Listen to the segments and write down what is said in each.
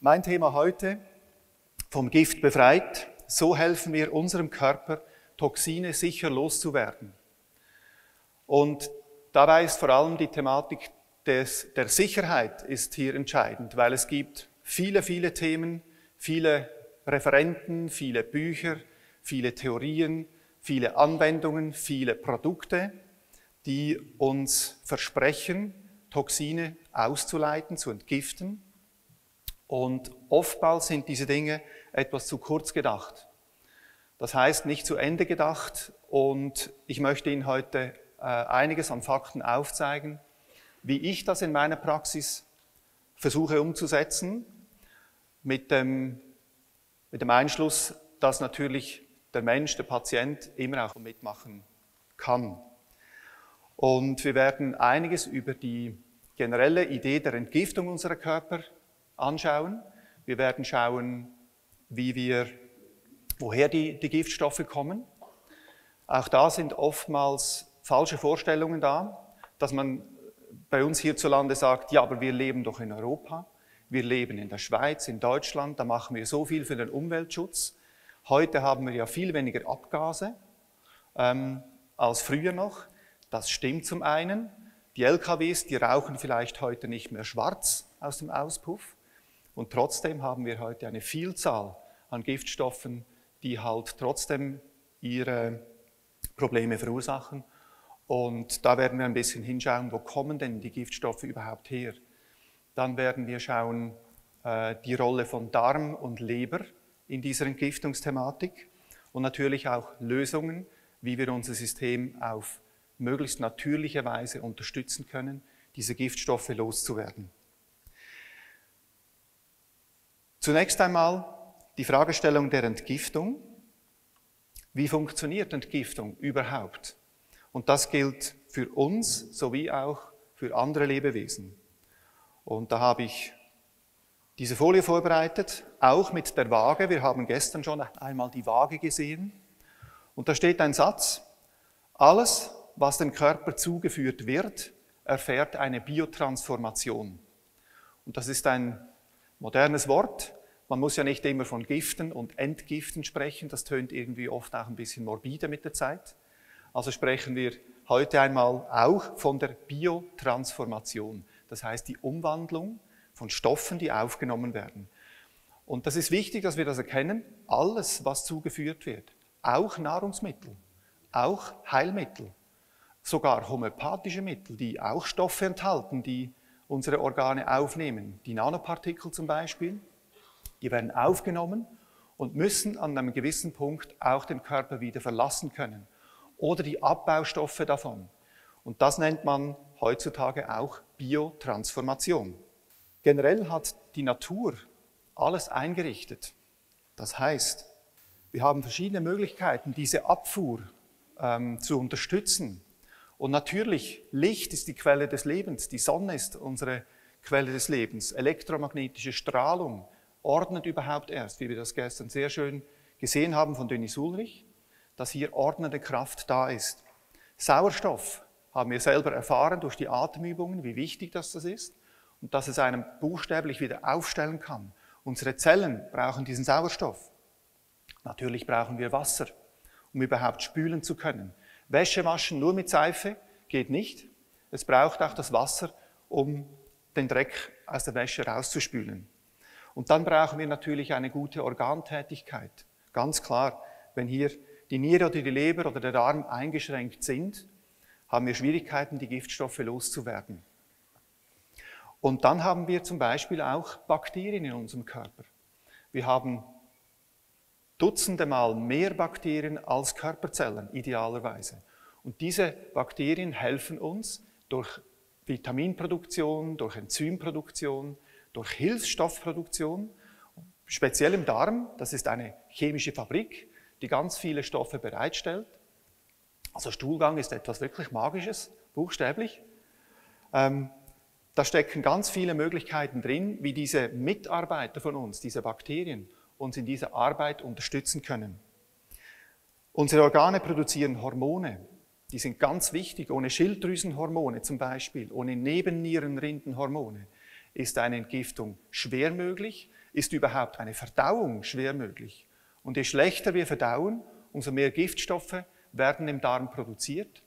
Mein Thema heute, vom Gift befreit, so helfen wir unserem Körper, Toxine sicher loszuwerden. Und dabei ist vor allem die Thematik der Sicherheit ist hier entscheidend, weil es gibt viele Themen, viele Referenten, viele Bücher, viele Theorien, viele Anwendungen, viele Produkte, die uns versprechen, Toxine auszuleiten, zu entgiften. Und oftmals sind diese Dinge etwas zu kurz gedacht. Das heißt, nicht zu Ende gedacht. Und ich möchte Ihnen heute einiges an Fakten aufzeigen, wie ich das in meiner Praxis versuche umzusetzen, mit dem Einschluss, dass natürlich der Mensch, der Patient, immer auch mitmachen kann. Und wir werden einiges über die generelle Idee der Entgiftung unserer Körper anschauen. Wir werden schauen, woher die Giftstoffe kommen. Auch da sind oftmals falsche Vorstellungen da, dass man bei uns hierzulande sagt, ja, aber wir leben doch in Europa, wir leben in der Schweiz, in Deutschland, da machen wir so viel für den Umweltschutz. Heute haben wir ja viel weniger Abgase als früher noch. Das stimmt zum einen. Die LKWs, die rauchen vielleicht heute nicht mehr schwarz aus dem Auspuff. Und trotzdem haben wir heute eine Vielzahl an Giftstoffen, die halt trotzdem ihre Probleme verursachen. Und da werden wir ein bisschen hinschauen, wo kommen denn die Giftstoffe überhaupt her. Dann werden wir schauen, die Rolle von Darm und Leber in dieser Entgiftungsthematik und natürlich auch Lösungen, wie wir unser System auf möglichst natürliche Weise unterstützen können, diese Giftstoffe loszuwerden. Zunächst einmal die Fragestellung der Entgiftung. Wie funktioniert Entgiftung überhaupt? Und das gilt für uns sowie auch für andere Lebewesen. Und da habe ich diese Folie vorbereitet, auch mit der Waage. Wir haben gestern schon einmal die Waage gesehen. Und da steht ein Satz: Alles, was dem Körper zugeführt wird, erfährt eine Biotransformation. Und das ist ein modernes Wort. Man muss ja nicht immer von Giften und Entgiften sprechen. Das tönt irgendwie oft auch ein bisschen morbide mit der Zeit. Also sprechen wir heute einmal auch von der Biotransformation. Das heißt die Umwandlung von Stoffen, die aufgenommen werden. Und das ist wichtig, dass wir das erkennen. Alles, was zugeführt wird, auch Nahrungsmittel, auch Heilmittel, sogar homöopathische Mittel, die auch Stoffe enthalten, die unsere Organe aufnehmen. Die Nanopartikel zum Beispiel, die werden aufgenommen und müssen an einem gewissen Punkt auch den Körper wieder verlassen können. Oder die Abbaustoffe davon. Und das nennt man heutzutage auch Biotransformation. Generell hat die Natur alles eingerichtet. Das heißt, wir haben verschiedene Möglichkeiten, diese Abfuhr zu unterstützen. Und natürlich, Licht ist die Quelle des Lebens, die Sonne ist unsere Quelle des Lebens. Elektromagnetische Strahlung ordnet überhaupt erst, wie wir das gestern sehr schön gesehen haben von Dennis Ulrich, dass hier ordnende Kraft da ist. Sauerstoff haben wir selber erfahren durch die Atemübungen, wie wichtig das ist und dass es einem buchstäblich wieder aufstellen kann. Unsere Zellen brauchen diesen Sauerstoff. Natürlich brauchen wir Wasser, um überhaupt spülen zu können. Wäsche waschen nur mit Seife geht nicht. Es braucht auch das Wasser, um den Dreck aus der Wäsche rauszuspülen. Und dann brauchen wir natürlich eine gute Organtätigkeit. Ganz klar, wenn hier die Niere oder die Leber oder der Darm eingeschränkt sind, haben wir Schwierigkeiten, die Giftstoffe loszuwerden. Und dann haben wir zum Beispiel auch Bakterien in unserem Körper. Wir haben Dutzende Mal mehr Bakterien als Körperzellen, idealerweise. Und diese Bakterien helfen uns durch Vitaminproduktion, durch Enzymproduktion, durch Hilfsstoffproduktion, speziell im Darm. Das ist eine chemische Fabrik, die ganz viele Stoffe bereitstellt. Also Stuhlgang ist etwas wirklich Magisches, buchstäblich. Da stecken ganz viele Möglichkeiten drin, wie diese Mitarbeiter von uns, diese Bakterien, uns in dieser Arbeit unterstützen können. Unsere Organe produzieren Hormone, die sind ganz wichtig. Ohne Schilddrüsenhormone zum Beispiel, ohne Nebennierenrindenhormone Ist eine Entgiftung schwer möglich? Ist überhaupt eine Verdauung schwer möglich? Und je schlechter wir verdauen, umso mehr Giftstoffe werden im Darm produziert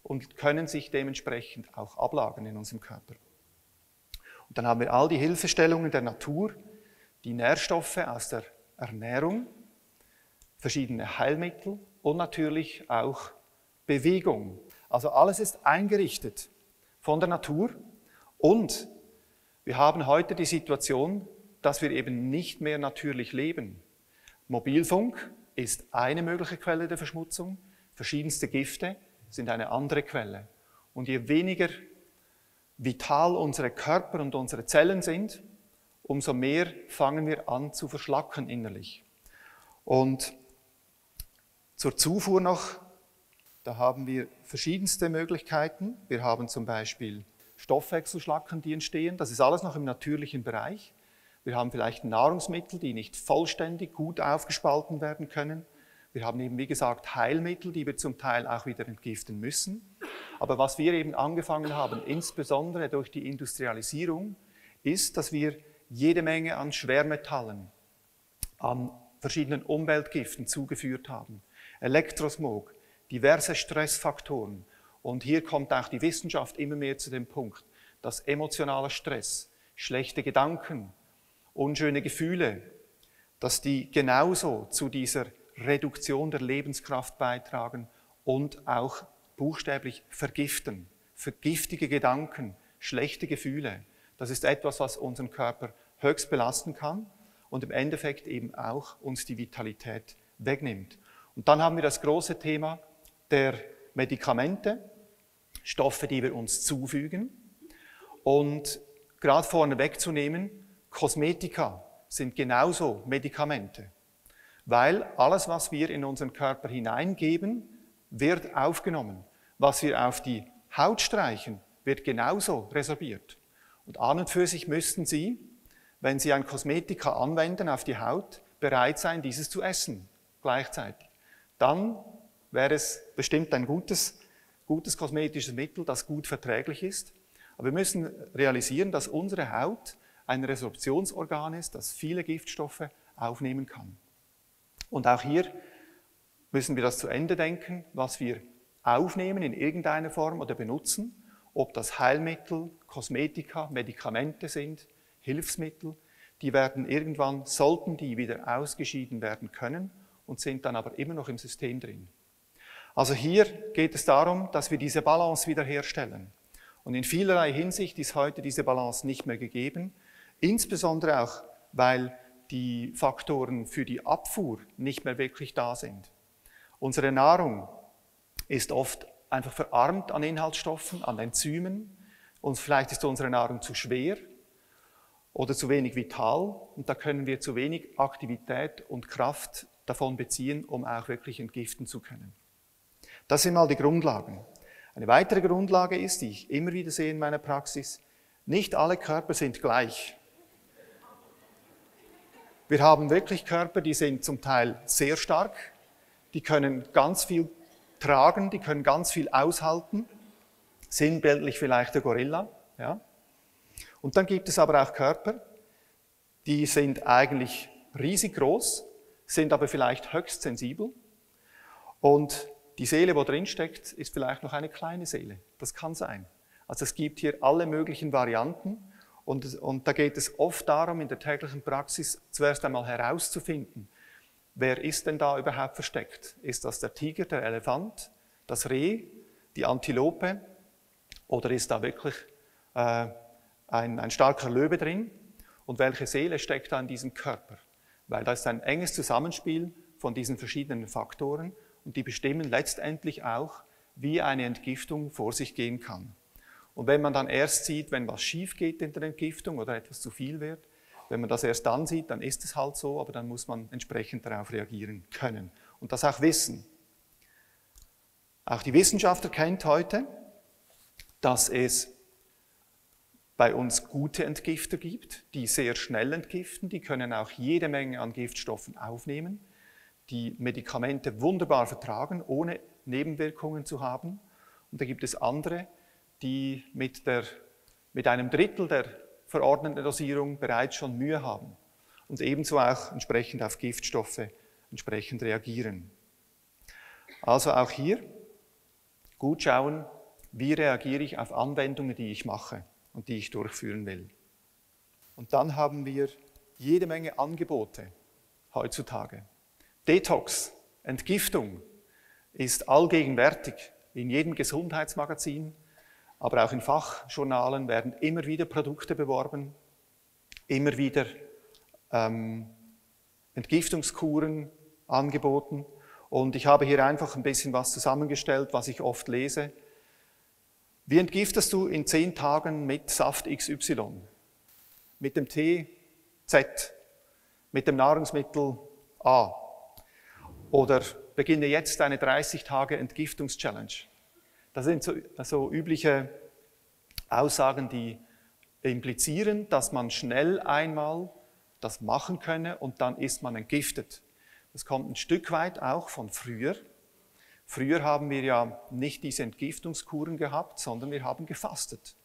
und können sich dementsprechend auch ablagern in unserem Körper. Und dann haben wir all die Hilfestellungen der Natur, die Nährstoffe aus der Ernährung, verschiedene Heilmittel und natürlich auch Bewegung. Also alles ist eingerichtet von der Natur und wir haben heute die Situation, dass wir eben nicht mehr natürlich leben. Mobilfunk ist eine mögliche Quelle der Verschmutzung, verschiedenste Gifte sind eine andere Quelle. Und je weniger vital unsere Körper und unsere Zellen sind, umso mehr fangen wir an zu verschlacken innerlich. Und zur Zufuhr noch, da haben wir verschiedenste Möglichkeiten. Wir haben zum Beispiel Stoffwechselschlacken, die entstehen. Das ist alles noch im natürlichen Bereich. Wir haben vielleicht Nahrungsmittel, die nicht vollständig gut aufgespalten werden können. Wir haben eben, wie gesagt, Heilmittel, die wir zum Teil auch wieder entgiften müssen. Aber was wir eben angefangen haben, insbesondere durch die Industrialisierung, ist, dass wir jede Menge an Schwermetallen, an verschiedenen Umweltgiften zugeführt haben. Elektrosmog, diverse Stressfaktoren. Und hier kommt auch die Wissenschaft immer mehr zu dem Punkt, dass emotionaler Stress, schlechte Gedanken, unschöne Gefühle, dass die genauso zu dieser Reduktion der Lebenskraft beitragen und auch buchstäblich vergiften. Giftige Gedanken, schlechte Gefühle, das ist etwas, was unseren Körper höchst belasten kann und im Endeffekt eben auch uns die Vitalität wegnimmt. Und dann haben wir das große Thema der Medikamente, Stoffe, die wir uns zufügen. Und gerade vorne wegzunehmen, Kosmetika sind genauso Medikamente. Weil alles, was wir in unseren Körper hineingeben, wird aufgenommen. Was wir auf die Haut streichen, wird genauso resorbiert. Und an und für sich müssten Sie, wenn Sie ein Kosmetika anwenden auf die Haut, bereit sein, dieses zu essen gleichzeitig. Dann wäre es bestimmt ein gutes kosmetisches Mittel, das gut verträglich ist. Aber wir müssen realisieren, dass unsere Haut ein Resorptionsorgan ist, das viele Giftstoffe aufnehmen kann. Und auch hier müssen wir das zu Ende denken, was wir aufnehmen in irgendeiner Form oder benutzen, ob das Heilmittel, Kosmetika, Medikamente sind, Hilfsmittel, die werden irgendwann, sollten die wieder ausgeschieden werden können und sind dann aber immer noch im System drin. Also hier geht es darum, dass wir diese Balance wiederherstellen. Und in vielerlei Hinsicht ist heute diese Balance nicht mehr gegeben, insbesondere auch, weil die Faktoren für die Abfuhr nicht mehr wirklich da sind. Unsere Nahrung ist oft einfach verarmt an Inhaltsstoffen, an Enzymen. Und vielleicht ist unsere Nahrung zu schwer oder zu wenig vital. Und da können wir zu wenig Aktivität und Kraft davon beziehen, um auch wirklich entgiften zu können. Das sind mal die Grundlagen. Eine weitere Grundlage ist, die ich immer wieder sehe in meiner Praxis, nicht alle Körper sind gleich. Wir haben wirklich Körper, die sind zum Teil sehr stark, die können ganz viel tragen, die können ganz viel aushalten, sinnbildlich vielleicht der Gorilla. Ja. Und dann gibt es aber auch Körper, die sind eigentlich riesig groß, sind aber vielleicht höchst sensibel und die Seele, wo drin steckt, ist vielleicht noch eine kleine Seele. Das kann sein. Also es gibt hier alle möglichen Varianten und da geht es oft darum, in der täglichen Praxis zuerst einmal herauszufinden, wer ist denn da überhaupt versteckt? Ist das der Tiger, der Elefant, das Reh, die Antilope oder ist da wirklich ein starker Löwe drin? Und welche Seele steckt da in diesem Körper? Weil da ist ein enges Zusammenspiel von diesen verschiedenen Faktoren und die bestimmen letztendlich auch, wie eine Entgiftung vor sich gehen kann. Und wenn man dann erst sieht, wenn was schief geht in der Entgiftung oder etwas zu viel wird, wenn man das erst dann sieht, dann ist es halt so, aber dann muss man entsprechend darauf reagieren können und das auch wissen. Auch die Wissenschaft erkennt heute, dass es bei uns gute Entgifter gibt, die sehr schnell entgiften, die können auch jede Menge an Giftstoffen aufnehmen, die Medikamente wunderbar vertragen, ohne Nebenwirkungen zu haben. Und da gibt es andere, die mit einem Drittel der verordneten Dosierung bereits schon Mühe haben und ebenso auch entsprechend auf Giftstoffe entsprechend reagieren. Also auch hier gut schauen, wie reagiere ich auf Anwendungen, die ich mache und die ich durchführen will. Und dann haben wir jede Menge Angebote heutzutage. Detox, Entgiftung ist allgegenwärtig. In jedem Gesundheitsmagazin, aber auch in Fachjournalen werden immer wieder Produkte beworben, immer wieder Entgiftungskuren angeboten. Und ich habe hier einfach ein bisschen was zusammengestellt, was ich oft lese. Wie entgiftest du in 10 Tagen mit Saft XY? Mit dem Tee Z? Mit dem Nahrungsmittel A? Oder beginne jetzt eine 30-Tage-Entgiftungs-Challenge. Das sind so übliche Aussagen, die implizieren, dass man schnell einmal das machen könne und dann ist man entgiftet. Das kommt ein Stück weit auch von früher. Früher haben wir ja nicht diese Entgiftungskuren gehabt, sondern wir haben gefastet.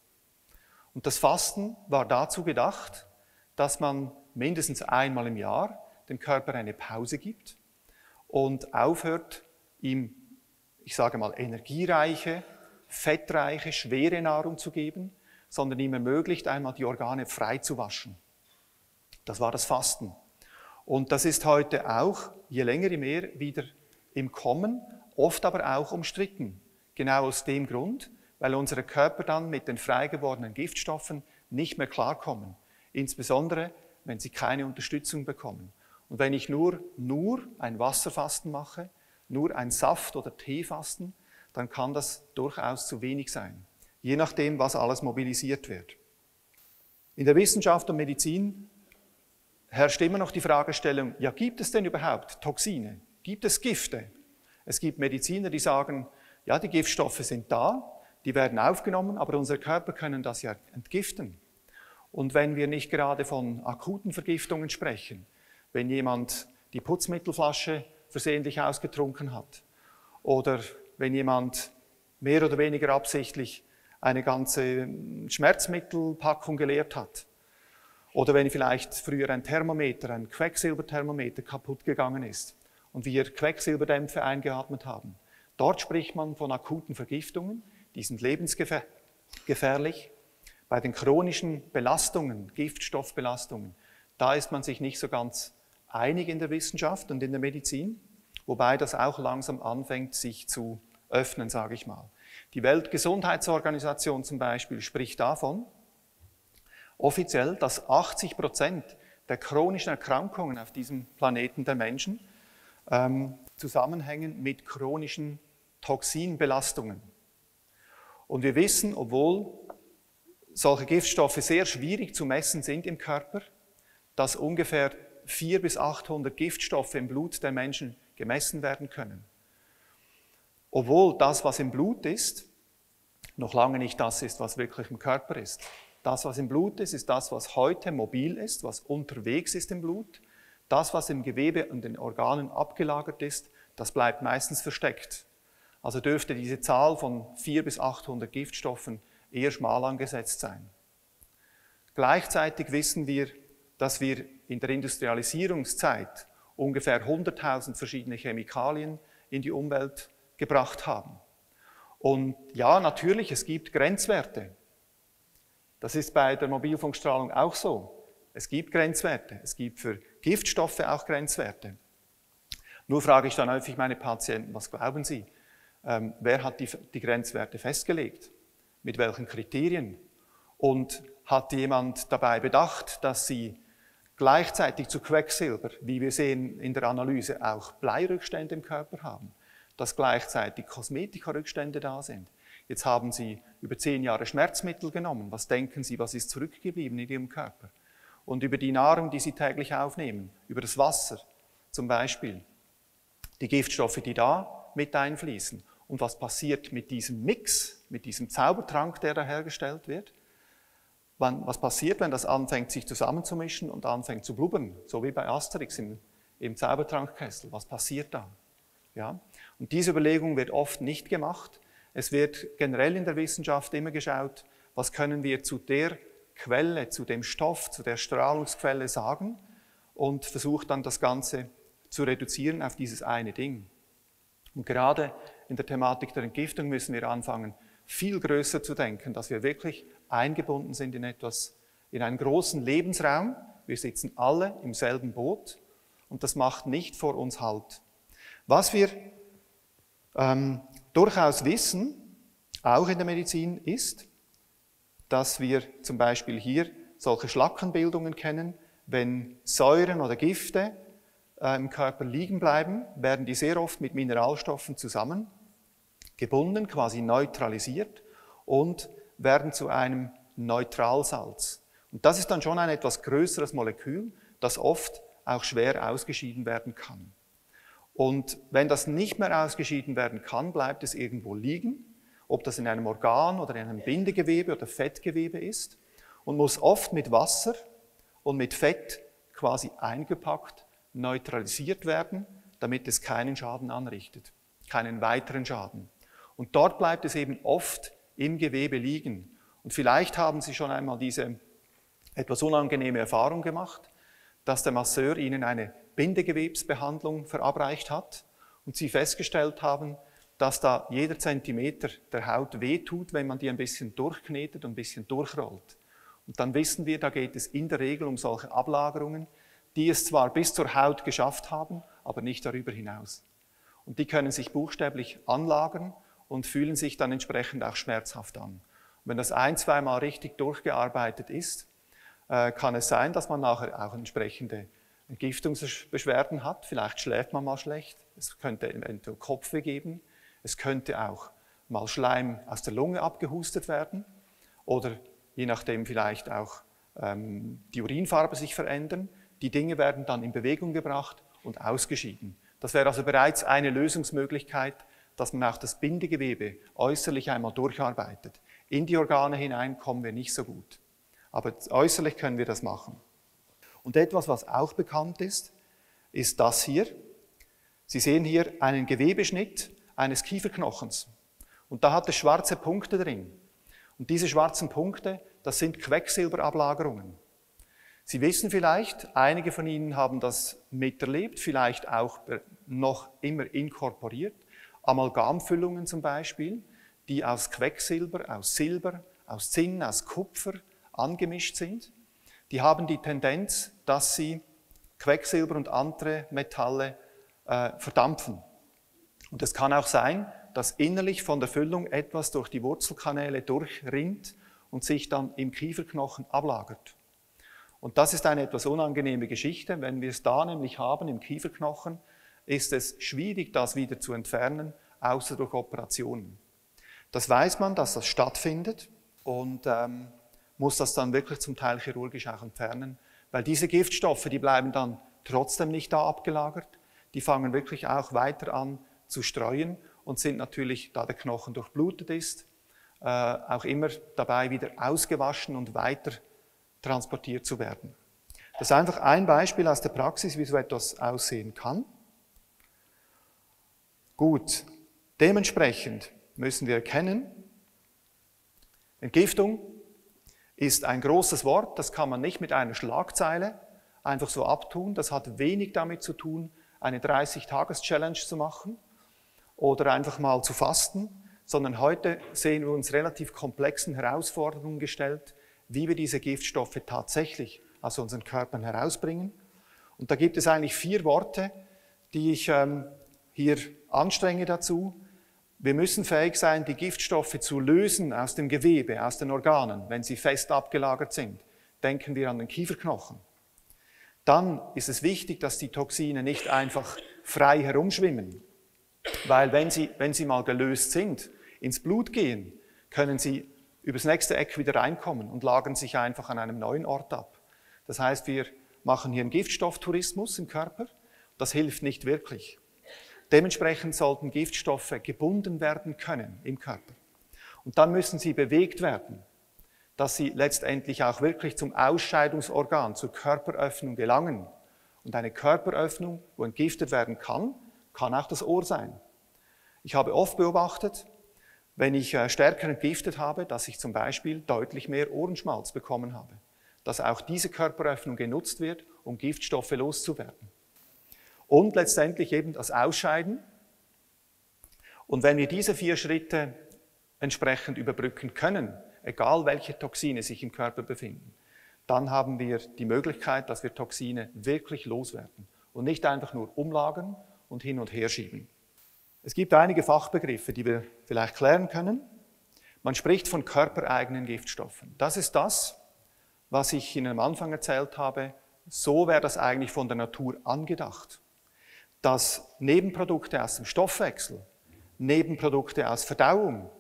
Und das Fasten war dazu gedacht, dass man mindestens einmal im Jahr dem Körper eine Pause gibt und aufhört, ihm, ich sage mal, energiereiche, fettreiche, schwere Nahrung zu geben, sondern ihm ermöglicht, einmal die Organe frei zu waschen. Das war das Fasten. Und das ist heute auch, je länger je mehr, wieder im Kommen, oft aber auch umstritten. Genau aus dem Grund, weil unsere Körper dann mit den frei gewordenen Giftstoffen nicht mehr klarkommen. Insbesondere, wenn sie keine Unterstützung bekommen. Und wenn ich nur ein Wasserfasten mache, nur ein Saft- oder Teefasten, dann kann das durchaus zu wenig sein. Je nachdem, was alles mobilisiert wird. In der Wissenschaft und Medizin herrscht immer noch die Fragestellung, ja, gibt es denn überhaupt Toxine? Gibt es Gifte? Es gibt Mediziner, die sagen, ja, die Giftstoffe sind da, die werden aufgenommen, aber unsere Körper können das ja entgiften. Und wenn wir nicht gerade von akuten Vergiftungen sprechen, wenn jemand die Putzmittelflasche versehentlich ausgetrunken hat oder wenn jemand mehr oder weniger absichtlich eine ganze Schmerzmittelpackung geleert hat oder wenn vielleicht früher ein Thermometer, ein Quecksilberthermometer kaputt gegangen ist und wir Quecksilberdämpfe eingeatmet haben. Dort spricht man von akuten Vergiftungen, die sind lebensgefährlich. Bei den chronischen Belastungen, Giftstoffbelastungen, da ist man sich nicht so ganz einig in der Wissenschaft und in der Medizin, wobei das auch langsam anfängt, sich zu öffnen, sage ich mal. Die Weltgesundheitsorganisation zum Beispiel spricht davon, offiziell, dass 80% der chronischen Erkrankungen auf diesem Planeten der Menschen zusammenhängen mit chronischen Toxinbelastungen. Und wir wissen, obwohl solche Giftstoffe sehr schwierig zu messen sind im Körper, dass ungefähr 400 bis 800 Giftstoffe im Blut der Menschen gemessen werden können. Obwohl das, was im Blut ist, noch lange nicht das ist, was wirklich im Körper ist. Das, was im Blut ist das, was heute mobil ist, was unterwegs ist im Blut. Das, was im Gewebe und den Organen abgelagert ist, das bleibt meistens versteckt. Also dürfte diese Zahl von 400 bis 800 Giftstoffen eher schmal angesetzt sein. Gleichzeitig wissen wir, dass wir in der Industrialisierungszeit ungefähr 100.000 verschiedene Chemikalien in die Umwelt gebracht haben. Und ja, natürlich, es gibt Grenzwerte. Das ist bei der Mobilfunkstrahlung auch so. Es gibt Grenzwerte. Es gibt für Giftstoffe auch Grenzwerte. Nur frage ich dann häufig meine Patienten, was glauben Sie? Wer hat die Grenzwerte festgelegt? Mit welchen Kriterien? Und hat jemand dabei bedacht, dass sie gleichzeitig zu Quecksilber, wie wir sehen in der Analyse, auch Bleirückstände im Körper haben, dass gleichzeitig Kosmetikarückstände da sind? Jetzt haben Sie über 10 Jahre Schmerzmittel genommen. Was denken Sie, was ist zurückgeblieben in Ihrem Körper? Und über die Nahrung, die Sie täglich aufnehmen, über das Wasser zum Beispiel, die Giftstoffe, die da mit einfließen. Und was passiert mit diesem Mix, mit diesem Zaubertrank, der da hergestellt wird? Was passiert, wenn das anfängt, sich zusammenzumischen und anfängt zu blubbern? So wie bei Asterix im Zaubertrankkessel. Was passiert da? Ja? Und diese Überlegung wird oft nicht gemacht. Es wird generell in der Wissenschaft immer geschaut, was können wir zu der Quelle, zu dem Stoff, zu der Strahlungsquelle sagen und versucht dann das Ganze zu reduzieren auf dieses eine Ding. Und gerade in der Thematik der Entgiftung müssen wir anfangen, viel größer zu denken, dass wir wirklich eingebunden sind in etwas, in einen großen Lebensraum. Wir sitzen alle im selben Boot und das macht nicht vor uns Halt. Was wir durchaus wissen, auch in der Medizin, ist, dass wir zum Beispiel hier solche Schlackenbildungen kennen. Wenn Säuren oder Gifte im Körper liegen bleiben, werden die sehr oft mit Mineralstoffen zusammen gebunden, quasi neutralisiert und werden zu einem Neutralsalz. Und das ist dann schon ein etwas größeres Molekül, das oft auch schwer ausgeschieden werden kann. Und wenn das nicht mehr ausgeschieden werden kann, bleibt es irgendwo liegen, ob das in einem Organ oder in einem Bindegewebe oder Fettgewebe ist, und muss oft mit Wasser und mit Fett quasi eingepackt, neutralisiert werden, damit es keinen Schaden anrichtet, keinen weiteren Schaden. Und dort bleibt es eben oft im Gewebe liegen. Und vielleicht haben Sie schon einmal diese etwas unangenehme Erfahrung gemacht, dass der Masseur Ihnen eine Bindegewebsbehandlung verabreicht hat und Sie festgestellt haben, dass da jeder Zentimeter der Haut wehtut, wenn man die ein bisschen durchknetet und ein bisschen durchrollt. Und dann wissen wir, da geht es in der Regel um solche Ablagerungen, die es zwar bis zur Haut geschafft haben, aber nicht darüber hinaus. Und die können sich buchstäblich anlagern und fühlen sich dann entsprechend auch schmerzhaft an. Und wenn das ein-, zweimal richtig durchgearbeitet ist, kann es sein, dass man nachher auch entsprechende Entgiftungsbeschwerden hat. Vielleicht schläft man mal schlecht, es könnte eventuell Kopfweh geben, es könnte auch mal Schleim aus der Lunge abgehustet werden oder je nachdem vielleicht auch die Urinfarbe sich verändern. Die Dinge werden dann in Bewegung gebracht und ausgeschieden. Das wäre also bereits eine Lösungsmöglichkeit, dass man auch das Bindegewebe äußerlich einmal durcharbeitet. In die Organe hinein kommen wir nicht so gut, aber äußerlich können wir das machen. Und etwas, was auch bekannt ist das hier. Sie sehen hier einen Gewebeschnitt eines Kieferknochens. Und da hat es schwarze Punkte drin. Und diese schwarzen Punkte, das sind Quecksilberablagerungen. Sie wissen vielleicht, einige von Ihnen haben das miterlebt, vielleicht auch noch immer inkorporiert. Amalgamfüllungen zum Beispiel, die aus Quecksilber, aus Silber, aus Zinn, aus Kupfer angemischt sind. Die haben die Tendenz, dass sie Quecksilber und andere Metalle verdampfen. Und es kann auch sein, dass innerlich von der Füllung etwas durch die Wurzelkanäle durchrinnt und sich dann im Kieferknochen ablagert. Und das ist eine etwas unangenehme Geschichte. Wenn wir es da nämlich haben im Kieferknochen, ist es schwierig, das wieder zu entfernen, außer durch Operationen. Das weiß man, dass das stattfindet und muss das dann wirklich zum Teil chirurgisch auch entfernen, weil diese Giftstoffe, die bleiben dann trotzdem nicht da abgelagert, die fangen wirklich auch weiter an zu streuen und sind natürlich, da der Knochen durchblutet ist, auch immer dabei wieder ausgewaschen und weiter transportiert zu werden. Das ist einfach ein Beispiel aus der Praxis, wie so etwas aussehen kann. Gut, dementsprechend müssen wir erkennen, Entgiftung ist ein großes Wort, das kann man nicht mit einer Schlagzeile einfach so abtun. Das hat wenig damit zu tun, eine 30-Tages-Challenge zu machen oder einfach mal zu fasten, sondern heute sehen wir uns relativ komplexen Herausforderungen gestellt, wie wir diese Giftstoffe tatsächlich aus unseren Körpern herausbringen. Und da gibt es eigentlich 4 Worte, die ich hier anstrenge dazu. Wir müssen fähig sein, die Giftstoffe zu lösen aus dem Gewebe, aus den Organen, wenn sie fest abgelagert sind. Denken wir an den Kieferknochen. Dann ist es wichtig, dass die Toxine nicht einfach frei herumschwimmen, weil wenn sie mal gelöst sind, ins Blut gehen, können sie übers nächste Eck wieder reinkommen und lagern sich einfach an einem neuen Ort ab. Das heißt, wir machen hier einen Giftstofftourismus im Körper. Das hilft nicht wirklich. Dementsprechend sollten Giftstoffe gebunden werden können im Körper. Und dann müssen sie bewegt werden, dass sie letztendlich auch wirklich zum Ausscheidungsorgan, zur Körperöffnung gelangen. Und eine Körperöffnung, wo entgiftet werden kann, kann auch das Ohr sein. Ich habe oft beobachtet, wenn ich stärker entgiftet habe, dass ich zum Beispiel deutlich mehr Ohrenschmalz bekommen habe. Dass auch diese Körperöffnung genutzt wird, um Giftstoffe loszuwerden. Und letztendlich eben das Ausscheiden. Und wenn wir diese 4 Schritte entsprechend überbrücken können, egal welche Toxine sich im Körper befinden, dann haben wir die Möglichkeit, dass wir Toxine wirklich loswerden und nicht einfach nur umlagern und hin und her schieben. Es gibt einige Fachbegriffe, die wir vielleicht klären können. Man spricht von körpereigenen Giftstoffen. Das ist das, was ich Ihnen am Anfang erzählt habe. So wäre das eigentlich von der Natur angedacht. Dass Nebenprodukte aus dem Stoffwechsel, Nebenprodukte aus Verdauung,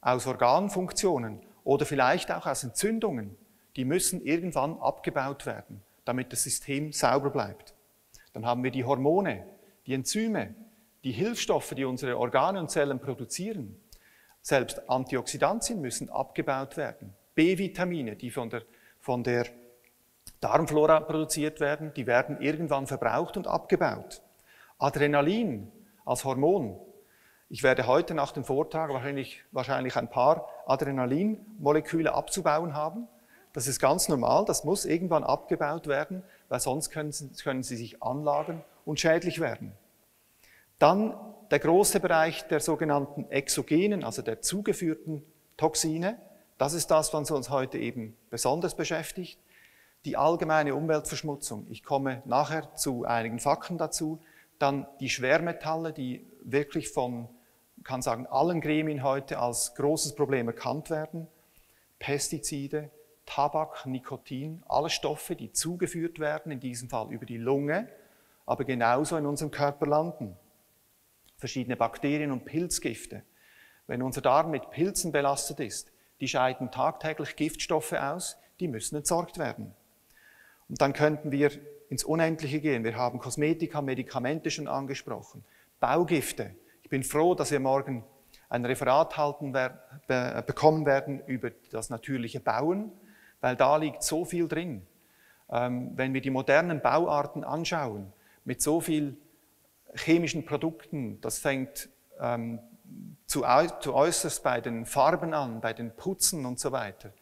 aus Organfunktionen oder vielleicht auch aus Entzündungen, die müssen irgendwann abgebaut werden, damit das System sauber bleibt. Dann haben wir die Hormone, die Enzyme, die Hilfsstoffe, die unsere Organe und Zellen produzieren. Selbst Antioxidantien müssen abgebaut werden. B-Vitamine, die von der Darmflora produziert werden, die werden irgendwann verbraucht und abgebaut. Adrenalin als Hormon. Ich werde heute nach dem Vortrag wahrscheinlich ein paar Adrenalinmoleküle abzubauen haben. Das ist ganz normal, das muss irgendwann abgebaut werden, weil sonst können sie sich anlagern und schädlich werden. Dann der große Bereich der sogenannten exogenen, also der zugeführten Toxine. Das ist das, was uns heute eben besonders beschäftigt. Die allgemeine Umweltverschmutzung. Ich komme nachher zu einigen Fakten dazu. Dann die Schwermetalle, die wirklich von, man kann sagen, allen Gremien heute als großes Problem erkannt werden. Pestizide, Tabak, Nikotin, alle Stoffe, die zugeführt werden, in diesem Fall über die Lunge, aber genauso in unserem Körper landen. Verschiedene Bakterien und Pilzgifte. Wenn unser Darm mit Pilzen belastet ist, die scheiden tagtäglich Giftstoffe aus, die müssen entsorgt werden. Und dann könnten wir ins Unendliche gehen. Wir haben Kosmetika, Medikamente schon angesprochen. Baugifte. Ich bin froh, dass wir morgen ein Referat bekommen werden über das natürliche Bauen, weil da liegt so viel drin. Wenn wir die modernen Bauarten anschauen, mit so viel chemischen Produkten, das fängt zu äußerst bei den Farben an, bei den Putzen und so weiter,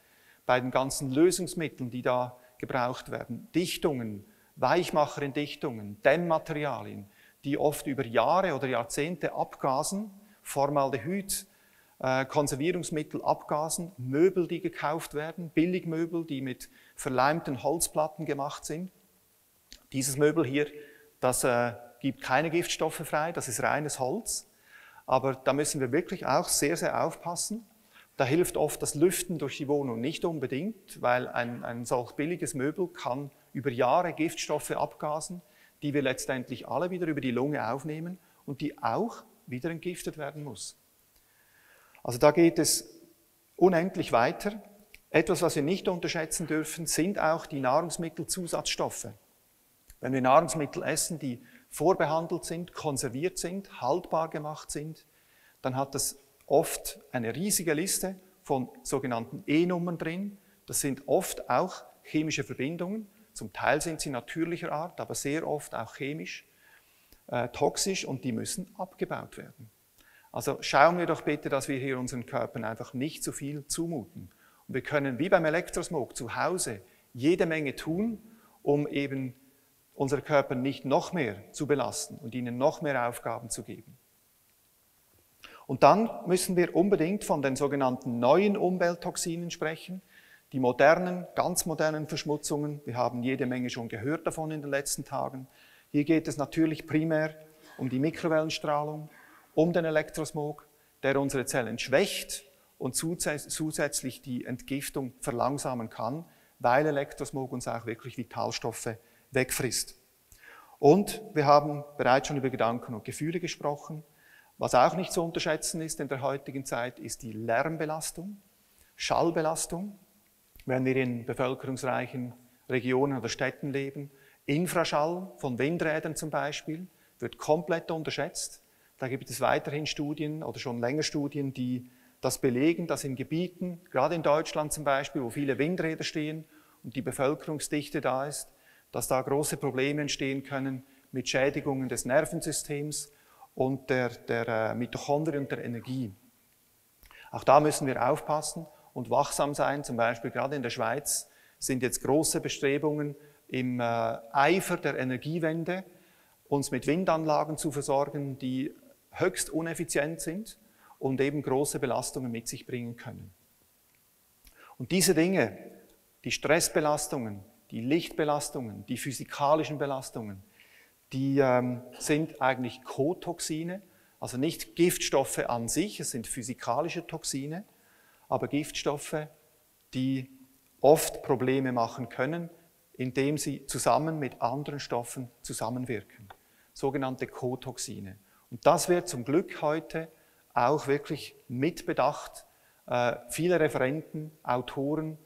bei den ganzen Lösungsmitteln, die da gebraucht werden, Dichtungen, Weichmacher in Dichtungen, Dämmmaterialien, die oft über Jahre oder Jahrzehnte abgasen, Formaldehyd, Konservierungsmittel abgasen, Möbel, die gekauft werden, Billigmöbel, die mit verleimten Holzplatten gemacht sind. Dieses Möbel hier, das gibt keine Giftstoffe frei, das ist reines Holz. Aber da müssen wir wirklich auch sehr, sehr aufpassen. Da hilft oft das Lüften durch die Wohnung nicht unbedingt, weil ein solch billiges Möbel kann über Jahre Giftstoffe abgasen, die wir letztendlich alle wieder über die Lunge aufnehmen und die auch wieder entgiftet werden muss. Also da geht es unendlich weiter. Etwas, was wir nicht unterschätzen dürfen, sind auch die Nahrungsmittelzusatzstoffe. Wenn wir Nahrungsmittel essen, die vorbehandelt sind, konserviert sind, haltbar gemacht sind, dann hat das oft eine riesige Liste von sogenannten E-Nummern drin. Das sind oft auch chemische Verbindungen. Zum Teil sind sie natürlicher Art, aber sehr oft auch chemisch, toxisch und die müssen abgebaut werden. Also schauen wir doch bitte, dass wir hier unseren Körpern einfach nicht zu viel zumuten. Und wir können wie beim Elektrosmog zu Hause jede Menge tun, um eben unsere Körper nicht noch mehr zu belasten und ihnen noch mehr Aufgaben zu geben. Und dann müssen wir unbedingt von den sogenannten neuen Umwelttoxinen sprechen, die modernen, ganz modernen Verschmutzungen. Wir haben jede Menge schon gehört davon in den letzten Tagen. Hier geht es natürlich primär um die Mikrowellenstrahlung, um den Elektrosmog, der unsere Zellen schwächt und zusätzlich die Entgiftung verlangsamen kann, weil Elektrosmog uns auch wirklich Vitalstoffe wegfrisst. Und wir haben bereits schon über Gedanken und Gefühle gesprochen. Was auch nicht zu unterschätzen ist in der heutigen Zeit, ist die Lärmbelastung, Schallbelastung. Wenn wir in bevölkerungsreichen Regionen oder Städten leben, Infraschall von Windrädern zum Beispiel wird komplett unterschätzt. Da gibt es weiterhin Studien oder schon länger Studien, die das belegen, dass in Gebieten, gerade in Deutschland zum Beispiel, wo viele Windräder stehen und die Bevölkerungsdichte da ist, dass da große Probleme entstehen können mit Schädigungen des Nervensystems und der Mitochondrien und der Energie. Auch da müssen wir aufpassen und wachsam sein. Zum Beispiel gerade in der Schweiz sind jetzt große Bestrebungen im Eifer der Energiewende, uns mit Windanlagen zu versorgen, die höchst uneffizient sind und eben große Belastungen mit sich bringen können. Und diese Dinge, die Stressbelastungen, die Lichtbelastungen, die physikalischen Belastungen, die sind eigentlich Kotoxine, also nicht Giftstoffe an sich, es sind physikalische Toxine, aber Giftstoffe, die oft Probleme machen können, indem sie zusammen mit anderen Stoffen zusammenwirken. Sogenannte Kotoxine. Und das wird zum Glück heute auch wirklich mitbedacht. Viele Referenten, Autoren,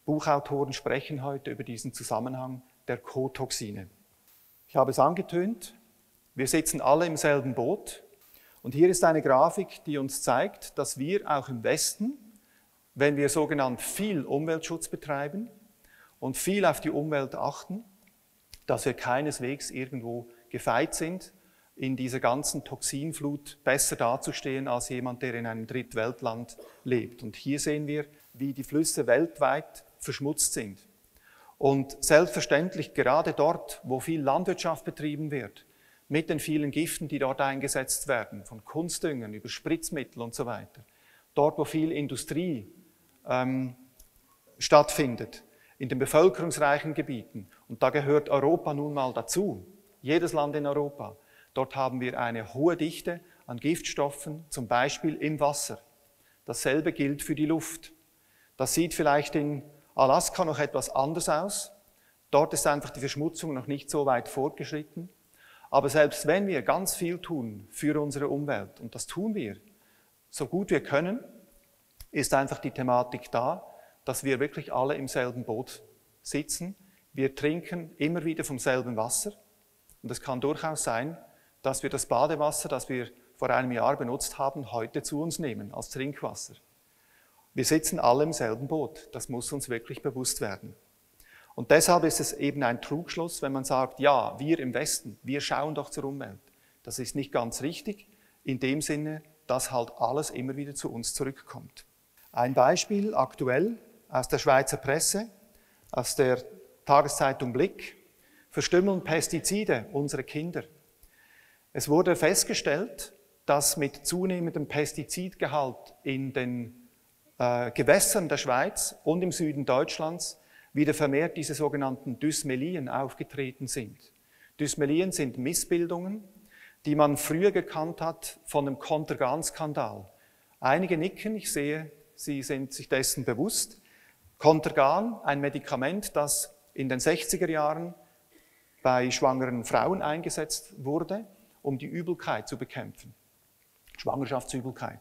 Buchautoren sprechen heute über diesen Zusammenhang der Kotoxine. Ich habe es angetönt, wir sitzen alle im selben Boot. Und hier ist eine Grafik, die uns zeigt, dass wir auch im Westen, wenn wir sogenannt viel Umweltschutz betreiben und viel auf die Umwelt achten, dass wir keineswegs irgendwo gefeit sind, in dieser ganzen Toxinflut besser dazustehen als jemand, der in einem Drittweltland lebt. Und hier sehen wir, wie die Flüsse weltweit verschmutzt sind. Und selbstverständlich gerade dort, wo viel Landwirtschaft betrieben wird, mit den vielen Giften, die dort eingesetzt werden, von Kunstdüngern über Spritzmittel und so weiter, dort, wo viel Industrie stattfindet, in den bevölkerungsreichen Gebieten, und da gehört Europa nun mal dazu, jedes Land in Europa, dort haben wir eine hohe Dichte an Giftstoffen, zum Beispiel im Wasser. Dasselbe gilt für die Luft. Das sieht vielleicht in Alaska noch etwas anders aus. Dort ist einfach die Verschmutzung noch nicht so weit fortgeschritten. Aber selbst wenn wir ganz viel tun für unsere Umwelt, und das tun wir, so gut wir können, ist einfach die Thematik da, dass wir wirklich alle im selben Boot sitzen. Wir trinken immer wieder vom selben Wasser. Und es kann durchaus sein, dass wir das Badewasser, das wir vor einem Jahr benutzt haben, heute zu uns nehmen als Trinkwasser. Wir sitzen alle im selben Boot. Das muss uns wirklich bewusst werden. Und deshalb ist es eben ein Trugschluss, wenn man sagt, ja, wir im Westen, wir schauen doch zur Umwelt. Das ist nicht ganz richtig, in dem Sinne, dass halt alles immer wieder zu uns zurückkommt. Ein Beispiel aktuell aus der Schweizer Presse, aus der Tageszeitung Blick: Verstümmeln Pestizide unsere Kinder. Es wurde festgestellt, dass mit zunehmendem Pestizidgehalt in den Gewässern der Schweiz und im Süden Deutschlands wieder vermehrt diese sogenannten Dysmelien aufgetreten sind. Dysmelien sind Missbildungen, die man früher gekannt hat von dem Contergan-Skandal. Einige nicken, ich sehe, Sie sind sich dessen bewusst. Contergan, ein Medikament, das in den 60er Jahren bei schwangeren Frauen eingesetzt wurde, um die Übelkeit zu bekämpfen, Schwangerschaftsübelkeit.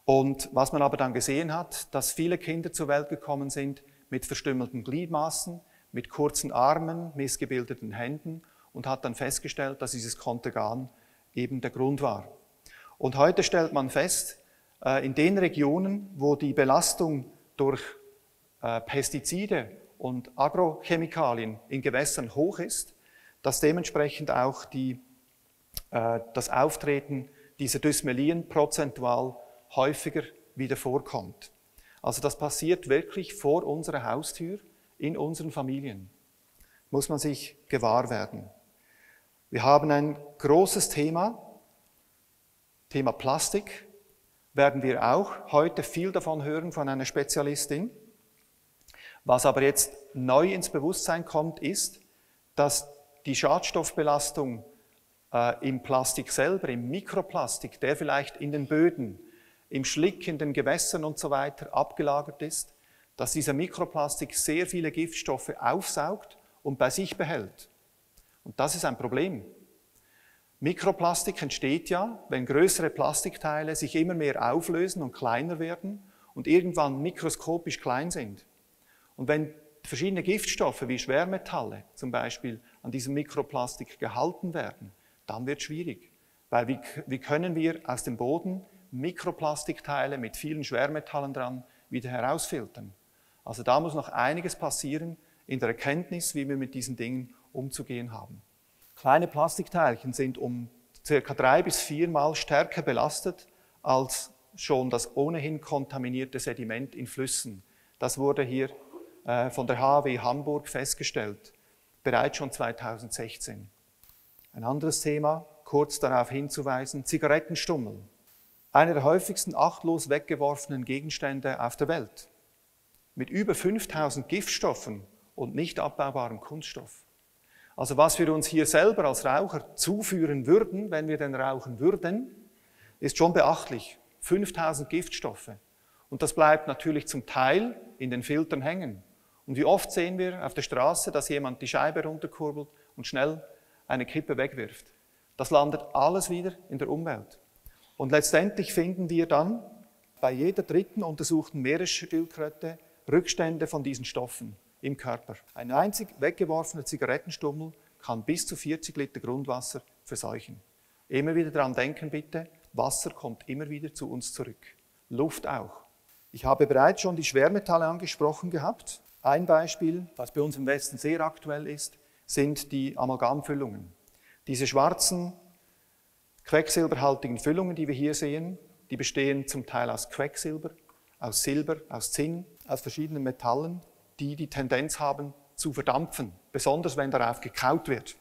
Und was man aber dann gesehen hat, dass viele Kinder zur Welt gekommen sind mit verstümmelten Gliedmaßen, mit kurzen Armen, missgebildeten Händen, und hat dann festgestellt, dass dieses Contergan eben der Grund war. Und heute stellt man fest, in den Regionen, wo die Belastung durch Pestizide und Agrochemikalien in Gewässern hoch ist, dass dementsprechend auch das Auftreten dieser Dysmelien prozentual häufiger wieder vorkommt. Also das passiert wirklich vor unserer Haustür, in unseren Familien. Muss man sich gewahr werden. Wir haben ein großes Thema Plastik. Werden wir auch heute viel davon hören von einer Spezialistin. Was aber jetzt neu ins Bewusstsein kommt, ist, dass die Schadstoffbelastung im Plastik selber, im Mikroplastik, der vielleicht in den Böden, im Schlick, in den Gewässern und so weiter abgelagert ist, dass dieser Mikroplastik sehr viele Giftstoffe aufsaugt und bei sich behält. Und das ist ein Problem. Mikroplastik entsteht ja, wenn größere Plastikteile sich immer mehr auflösen und kleiner werden und irgendwann mikroskopisch klein sind. Und wenn verschiedene Giftstoffe wie Schwermetalle zum Beispiel an diesem Mikroplastik gehalten werden, dann wird es schwierig. Weil wie können wir aus dem Boden Mikroplastikteile mit vielen Schwermetallen dran wieder herausfiltern? Also da muss noch einiges passieren in der Erkenntnis, wie wir mit diesen Dingen umzugehen haben. Kleine Plastikteilchen sind um ca. 3 bis 4 Mal stärker belastet als schon das ohnehin kontaminierte Sediment in Flüssen. Das wurde hier von der HAW Hamburg festgestellt, bereits schon 2016. Ein anderes Thema, kurz darauf hinzuweisen, Zigarettenstummel. Einer der häufigsten achtlos weggeworfenen Gegenstände auf der Welt. Mit über 5000 Giftstoffen und nicht abbaubarem Kunststoff. Also was wir uns hier selber als Raucher zuführen würden, wenn wir denn rauchen würden, ist schon beachtlich. 5000 Giftstoffe. Und das bleibt natürlich zum Teil in den Filtern hängen. Und wie oft sehen wir auf der Straße, dass jemand die Scheibe runterkurbelt und schnell eine Kippe wegwirft. Das landet alles wieder in der Umwelt. Und letztendlich finden wir dann bei jeder dritten untersuchten Meeresschildkröte Rückstände von diesen Stoffen im Körper. Ein einzig weggeworfener Zigarettenstummel kann bis zu 40 Liter Grundwasser verseuchen. Immer wieder daran denken bitte, Wasser kommt immer wieder zu uns zurück. Luft auch. Ich habe bereits schon die Schwermetalle angesprochen gehabt. Ein Beispiel, was bei uns im Westen sehr aktuell ist, sind die Amalgamfüllungen. Diese schwarzen, quecksilberhaltigen Füllungen, die wir hier sehen, die bestehen zum Teil aus Quecksilber, aus Silber, aus Zinn, aus verschiedenen Metallen, die die Tendenz haben zu verdampfen, besonders wenn darauf gekaut wird.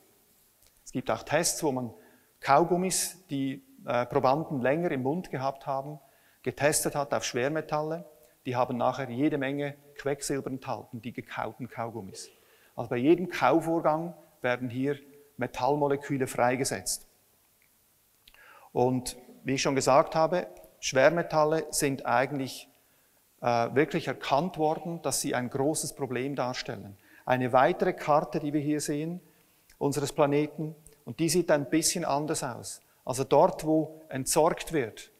Es gibt auch Tests, wo man Kaugummis, die Probanden länger im Mund gehabt haben, getestet hat auf Schwermetalle. Die haben nachher jede Menge Quecksilber enthalten, die gekauten Kaugummis. Also bei jedem Kauvorgang werden hier Metallmoleküle freigesetzt. Und wie ich schon gesagt habe, Schwermetalle sind eigentlich wirklich erkannt worden, dass sie ein großes Problem darstellen. Eine weitere Karte, die wir hier sehen, unseres Planeten, und die sieht ein bisschen anders aus. Also dort, wo entsorgt wird,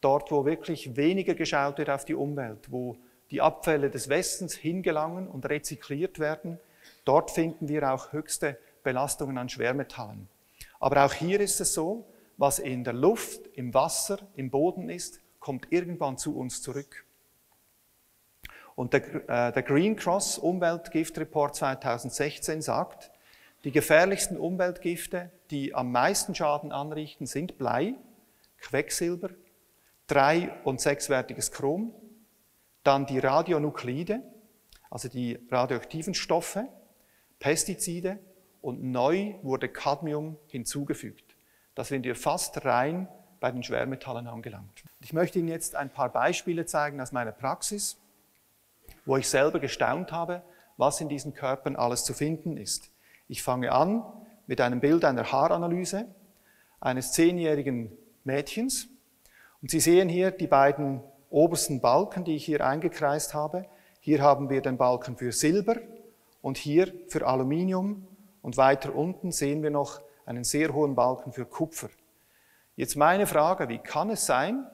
dort, wo wirklich weniger geschaut wird auf die Umwelt, wo die Abfälle des Westens hingelangen und rezykliert werden, dort finden wir auch höchste Belastungen an Schwermetallen. Aber auch hier ist es so, was in der Luft, im Wasser, im Boden ist, kommt irgendwann zu uns zurück. Und der Green Cross Umweltgiftreport 2016 sagt, die gefährlichsten Umweltgifte, die am meisten Schaden anrichten, sind Blei, Quecksilber, 3- und 6-wertiges Chrom, dann die Radionuklide, also die radioaktiven Stoffe, Pestizide und neu wurde Cadmium hinzugefügt. Da sind wir fast rein bei den Schwermetallen angelangt. Ich möchte Ihnen jetzt ein paar Beispiele zeigen aus meiner Praxis, wo ich selber gestaunt habe, was in diesen Körpern alles zu finden ist. Ich fange an mit einem Bild einer Haaranalyse eines 10-jährigen Mädchens. Und Sie sehen hier die beiden obersten Balken, die ich hier eingekreist habe. Hier haben wir den Balken für Silber und hier für Aluminium. Und weiter unten sehen wir noch einen sehr hohen Balken für Kupfer. Jetzt meine Frage, wie kann es sein,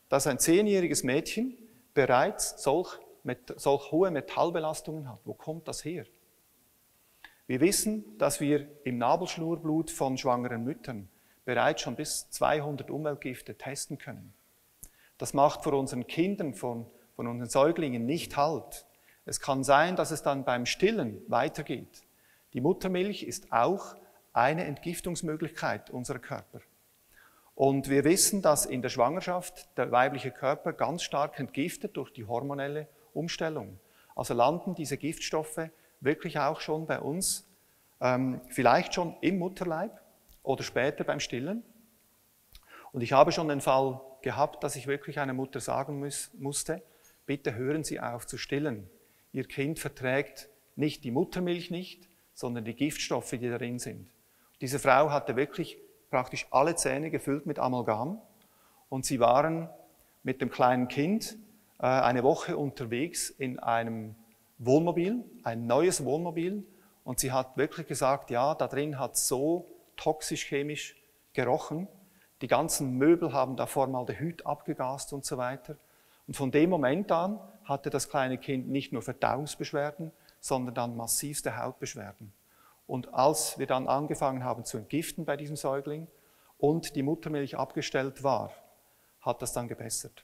dass ein 10-jähriges Mädchen bereits solch hohe Metallbelastungen hat? Wo kommt das her? Wir wissen, dass wir im Nabelschnurblut von schwangeren Müttern bereits schon bis 200 Umweltgifte testen können. Das macht vor unseren Kindern, von unseren Säuglingen nicht Halt. Es kann sein, dass es dann beim Stillen weitergeht. Die Muttermilch ist auch eine Entgiftungsmöglichkeit unserer Körper. Und wir wissen, dass in der Schwangerschaft der weibliche Körper ganz stark entgiftet durch die hormonelle Umstellung. Also landen diese Giftstoffe wirklich auch schon bei uns, vielleicht schon im Mutterleib oder später beim Stillen. Und ich habe schon den Fall gehabt, dass ich wirklich einer Mutter sagen musste, bitte hören Sie auf zu stillen. Ihr Kind verträgt nicht die Muttermilch nicht, sondern die Giftstoffe, die darin sind. Diese Frau hatte wirklich praktisch alle Zähne gefüllt mit Amalgam und sie waren mit dem kleinen Kind eine Woche unterwegs in einem Wohnmobil, ein neues Wohnmobil, und sie hat wirklich gesagt, ja, da drin hat so toxisch-chemisch gerochen, die ganzen Möbel haben da Formaldehyd abgegast und so weiter. Und von dem Moment an hatte das kleine Kind nicht nur Verdauungsbeschwerden, sondern dann massivste Hautbeschwerden. Und als wir dann angefangen haben zu entgiften bei diesem Säugling und die Muttermilch abgestellt war, hat das dann gebessert.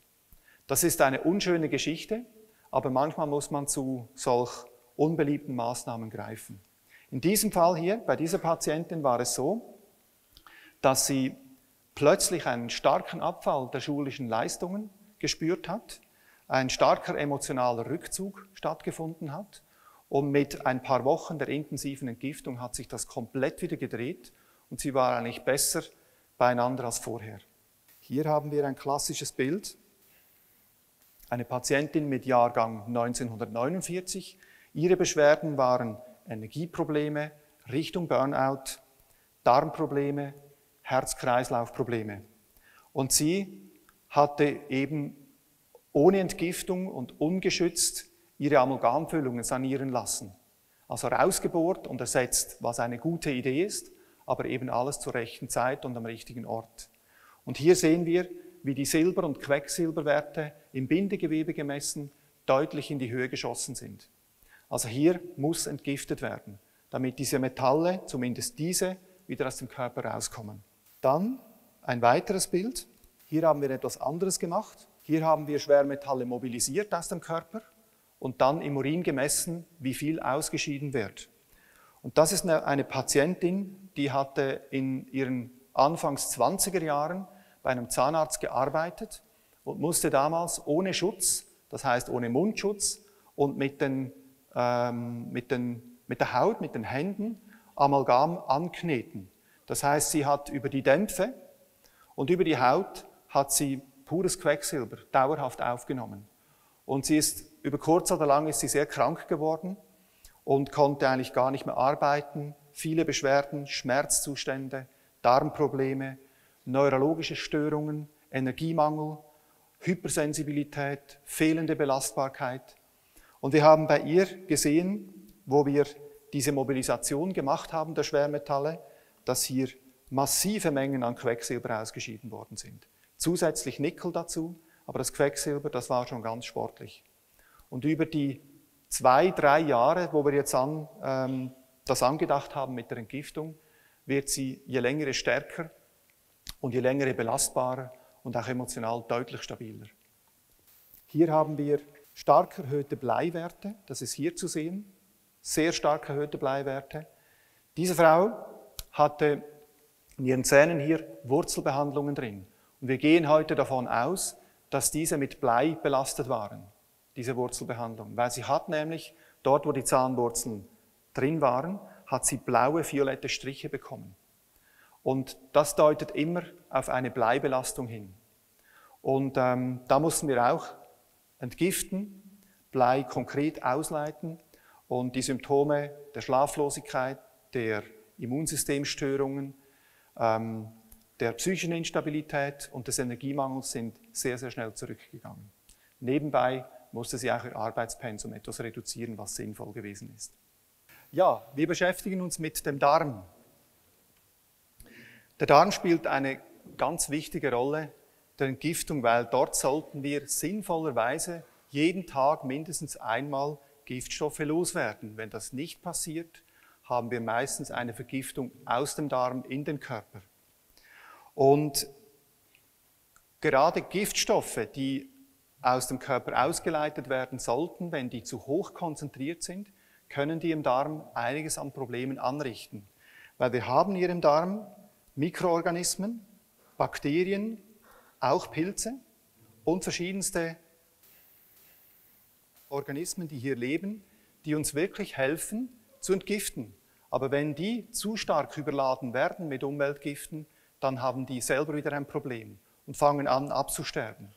Das ist eine unschöne Geschichte, aber manchmal muss man zu solch unbeliebten Maßnahmen greifen. In diesem Fall hier, bei dieser Patientin, war es so, dass sie plötzlich einen starken Abfall der schulischen Leistungen gespürt hat, ein starker emotionaler Rückzug stattgefunden hat und mit ein paar Wochen der intensiven Entgiftung hat sich das komplett wieder gedreht und sie war eigentlich besser beieinander als vorher. Hier haben wir ein klassisches Bild, eine Patientin mit Jahrgang 1949. Ihre Beschwerden waren Energieprobleme, Richtung Burnout, Darmprobleme, Herz-Kreislauf-Probleme. Und sie hatte eben ohne Entgiftung und ungeschützt ihre Amalgamfüllungen sanieren lassen. Also rausgebohrt und ersetzt, was eine gute Idee ist, aber eben alles zur rechten Zeit und am richtigen Ort. Und hier sehen wir, wie die Silber- und Quecksilberwerte im Bindegewebe gemessen deutlich in die Höhe geschossen sind. Also hier muss entgiftet werden, damit diese Metalle, zumindest diese, wieder aus dem Körper rauskommen. Dann ein weiteres Bild. Hier haben wir etwas anderes gemacht. Hier haben wir Schwermetalle mobilisiert aus dem Körper und dann im Urin gemessen, wie viel ausgeschieden wird. Und das ist eine Patientin, die hatte in ihren Anfangs 20er Jahren bei einem Zahnarzt gearbeitet und musste damals ohne Schutz, das heißt ohne Mundschutz und mit der Haut, mit den Händen Amalgam ankneten. Das heißt, sie hat über die Dämpfe und über die Haut hat sie pures Quecksilber dauerhaft aufgenommen. Und sie ist, über kurz oder lang ist sie sehr krank geworden und konnte eigentlich gar nicht mehr arbeiten. Viele Beschwerden, Schmerzzustände, Darmprobleme, neurologische Störungen, Energiemangel, Hypersensibilität, fehlende Belastbarkeit. Und wir haben bei ihr gesehen, wo wir diese Mobilisation gemacht haben der Schwermetalle, dass hier massive Mengen an Quecksilber ausgeschieden worden sind. Zusätzlich Nickel dazu, aber das Quecksilber, das war schon ganz sportlich. Und über die 2-3 Jahre, wo wir jetzt das angedacht haben mit der Entgiftung, wird sie je länger stärker und je länger belastbarer und auch emotional deutlich stabiler. Hier haben wir stark erhöhte Bleiwerte, das ist hier zu sehen, sehr stark erhöhte Bleiwerte. Diese Frau hatte in ihren Zähnen hier Wurzelbehandlungen drin. Und wir gehen heute davon aus, dass diese mit Blei belastet waren, diese Wurzelbehandlung. Weil sie hat nämlich, dort wo die Zahnwurzeln drin waren, hat sie blaue, violette Striche bekommen. Und das deutet immer auf eine Bleibelastung hin. Und da mussten wir auch entgiften, Blei konkret ausleiten und die Symptome der Schlaflosigkeit, der Immunsystemstörungen, der psychischen Instabilität und des Energiemangels sind sehr, sehr schnell zurückgegangen. Nebenbei musste sie auch ihr Arbeitspensum etwas reduzieren, was sinnvoll gewesen ist. Ja, wir beschäftigen uns mit dem Darm. Der Darm spielt eine ganz wichtige Rolle der Entgiftung, weil dort sollten wir sinnvollerweise jeden Tag mindestens einmal Giftstoffe loswerden. Wenn das nicht passiert, haben wir meistens eine Vergiftung aus dem Darm in den Körper. Und gerade Giftstoffe, die aus dem Körper ausgeleitet werden sollten, wenn die zu hoch konzentriert sind, können die im Darm einiges an Problemen anrichten. Weil wir haben hier im Darm Mikroorganismen, Bakterien, auch Pilze und verschiedenste Organismen, die hier leben, die uns wirklich helfen zu entgiften. Aber wenn die zu stark überladen werden mit Umweltgiften, dann haben die selber wieder ein Problem und fangen an abzusterben.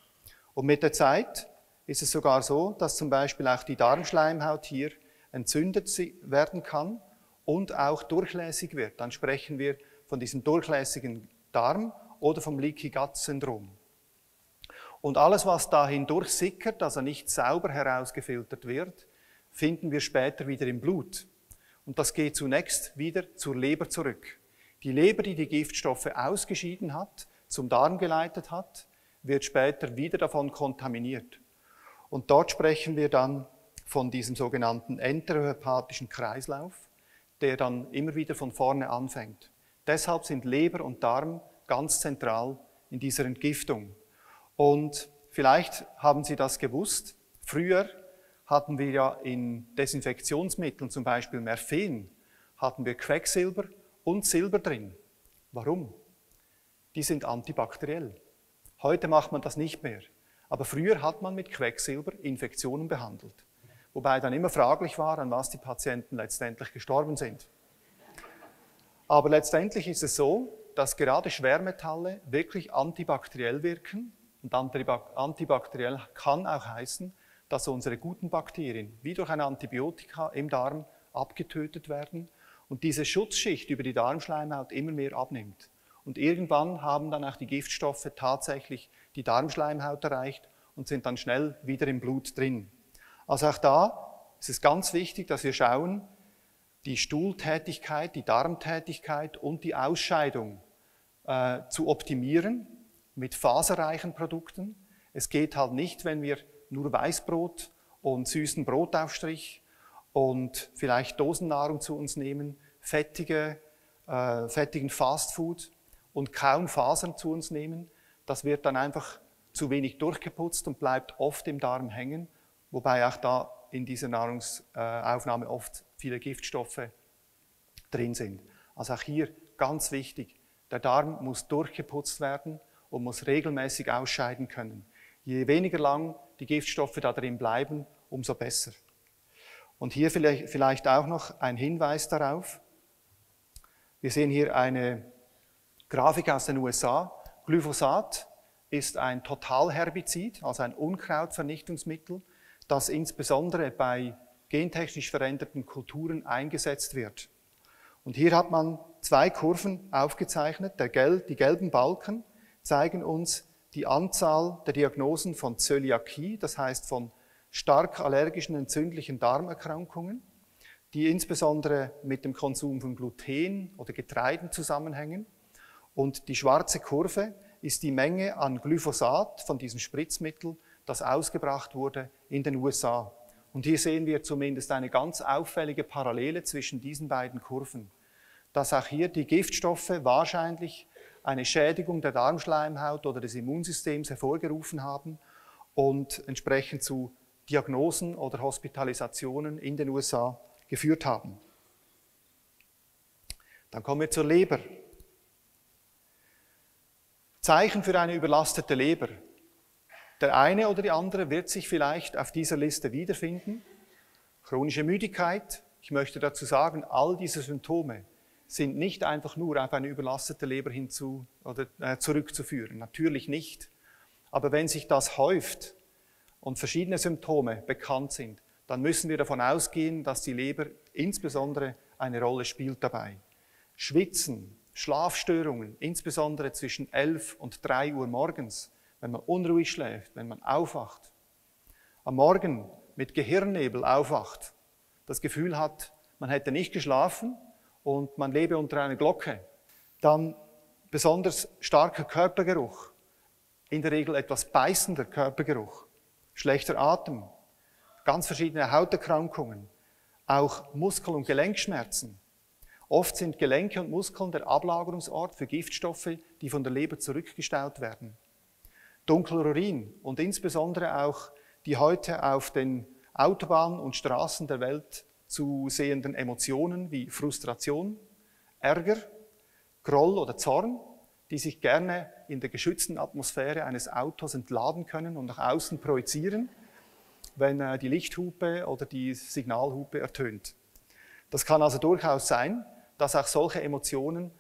Und mit der Zeit ist es sogar so, dass zum Beispiel auch die Darmschleimhaut hier entzündet werden kann und auch durchlässig wird. Dann sprechen wir von diesem durchlässigen Darm oder vom Leaky Gut Syndrom. Und alles, was da hindurch sickert, also nicht sauber herausgefiltert wird, finden wir später wieder im Blut. Und das geht zunächst wieder zur Leber zurück. Die Leber, die die Giftstoffe ausgeschieden hat, zum Darm geleitet hat, wird später wieder davon kontaminiert. Und dort sprechen wir dann von diesem sogenannten enterohepatischen Kreislauf, der dann immer wieder von vorne anfängt. Deshalb sind Leber und Darm ganz zentral in dieser Entgiftung. Und vielleicht haben Sie das gewusst, früher hatten wir ja in Desinfektionsmitteln, zum Beispiel Merfen, hatten wir Quecksilber und Silber drin. Warum? Die sind antibakteriell. Heute macht man das nicht mehr. Aber früher hat man mit Quecksilber Infektionen behandelt, wobei dann immer fraglich war, an was die Patienten letztendlich gestorben sind. Aber letztendlich ist es so, dass gerade Schwermetalle wirklich antibakteriell wirken. Und antibakteriell kann auch heißen, dass unsere guten Bakterien wie durch ein Antibiotika im Darm abgetötet werden und diese Schutzschicht über die Darmschleimhaut immer mehr abnimmt. Und irgendwann haben dann auch die Giftstoffe tatsächlich die Darmschleimhaut erreicht und sind dann schnell wieder im Blut drin. Also auch da ist es ganz wichtig, dass wir schauen, die Stuhltätigkeit, die Darmtätigkeit und die Ausscheidung zu optimieren mit faserreichen Produkten. Es geht halt nicht, wenn wir nur Weißbrot und süßen Brotaufstrich und vielleicht Dosennahrung zu uns nehmen, fettigen Fastfood und kaum Fasern zu uns nehmen. Das wird dann einfach zu wenig durchgeputzt und bleibt oft im Darm hängen, wobei auch da in dieser Nahrungsaufnahme oft viele Giftstoffe drin sind. Also auch hier ganz wichtig, der Darm muss durchgeputzt werden und muss regelmäßig ausscheiden können. Je weniger lang die Giftstoffe da drin bleiben, umso besser. Und hier vielleicht auch noch ein Hinweis darauf. Wir sehen hier eine Grafik aus den USA. Glyphosat ist ein Totalherbizid, also ein Unkrautvernichtungsmittel, das insbesondere bei gentechnisch veränderten Kulturen eingesetzt wird. Und hier hat man zwei Kurven aufgezeichnet. Die gelben Balken zeigen uns die Anzahl der Diagnosen von Zöliakie, das heißt von stark allergischen, entzündlichen Darmerkrankungen, die insbesondere mit dem Konsum von Gluten oder Getreiden zusammenhängen. Und die schwarze Kurve ist die Menge an Glyphosat von diesem Spritzmittel, das ausgebracht wurde in den USA. Und hier sehen wir zumindest eine ganz auffällige Parallele zwischen diesen beiden Kurven, dass auch hier die Giftstoffe wahrscheinlich eine Schädigung der Darmschleimhaut oder des Immunsystems hervorgerufen haben und entsprechend zu Diagnosen oder Hospitalisationen in den USA geführt haben. Dann kommen wir zur Leber. Zeichen für eine überlastete Leber. Der eine oder die andere wird sich vielleicht auf dieser Liste wiederfinden. Chronische Müdigkeit. Ich möchte dazu sagen, all diese Symptome sind nicht einfach nur auf eine überlastete Leber zurückzuführen. Natürlich nicht. Aber wenn sich das häuft und verschiedene Symptome bekannt sind, dann müssen wir davon ausgehen, dass die Leber insbesondere eine Rolle spielt dabei. Schwitzen, Schlafstörungen, insbesondere zwischen 11 und 3 Uhr morgens, wenn man unruhig schläft, wenn man aufwacht. Am Morgen mit Gehirnnebel aufwacht, das Gefühl hat, man hätte nicht geschlafen und man lebe unter einer Glocke. Dann besonders starker Körpergeruch, in der Regel etwas beißender Körpergeruch, schlechter Atem, ganz verschiedene Hauterkrankungen, auch Muskel- und Gelenkschmerzen. Oft sind Gelenke und Muskeln der Ablagerungsort für Giftstoffe, die von der Leber zurückgestaut werden. Dunkler Urin und insbesondere auch die heute auf den Autobahnen und Straßen der Welt zu sehenden Emotionen wie Frustration, Ärger, Groll oder Zorn, die sich gerne in der geschützten Atmosphäre eines Autos entladen können und nach außen projizieren, wenn die Lichthupe oder die Signalhupe ertönt. Das kann also durchaus sein, dass auch solche Emotionen